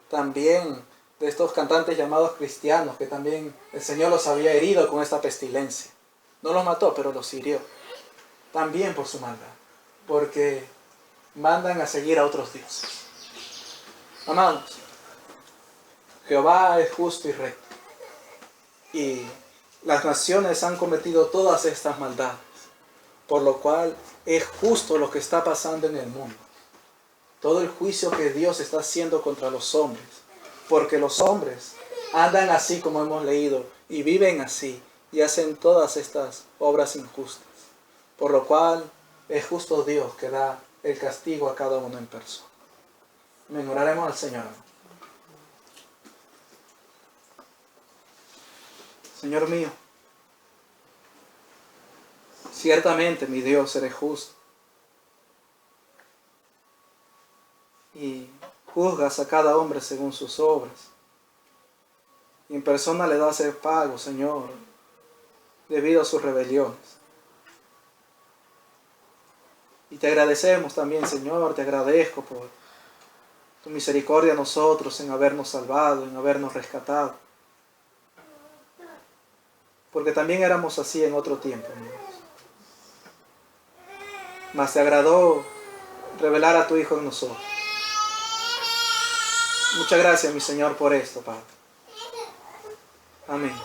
también de estos cantantes llamados cristianos, que también el Señor los había herido con esta pestilencia. No los mató, pero los hirió. También por su maldad. Porque mandan a seguir a otros dioses. Amados, Jehová es justo y recto. Y las naciones han cometido todas estas maldades. Por lo cual es justo lo que está pasando en el mundo. Todo el juicio que Dios está haciendo contra los hombres. Porque los hombres andan así como hemos leído. Y viven así. Y hacen todas estas obras injustas. Por lo cual es justo Dios que da el castigo a cada uno en persona. Oraremos al Señor. Señor mío, ciertamente mi Dios eres justo. Y juzgas a cada hombre según sus obras. Y en persona le das el pago, Señor, debido a sus rebeliones. Y te agradecemos también, Señor, te agradezco por tu misericordia a nosotros en habernos salvado, en habernos rescatado. Porque también éramos así en otro tiempo, amigos. Mas te agradó revelar a tu Hijo en nosotros. Muchas gracias, mi Señor, por esto, Padre. Amén.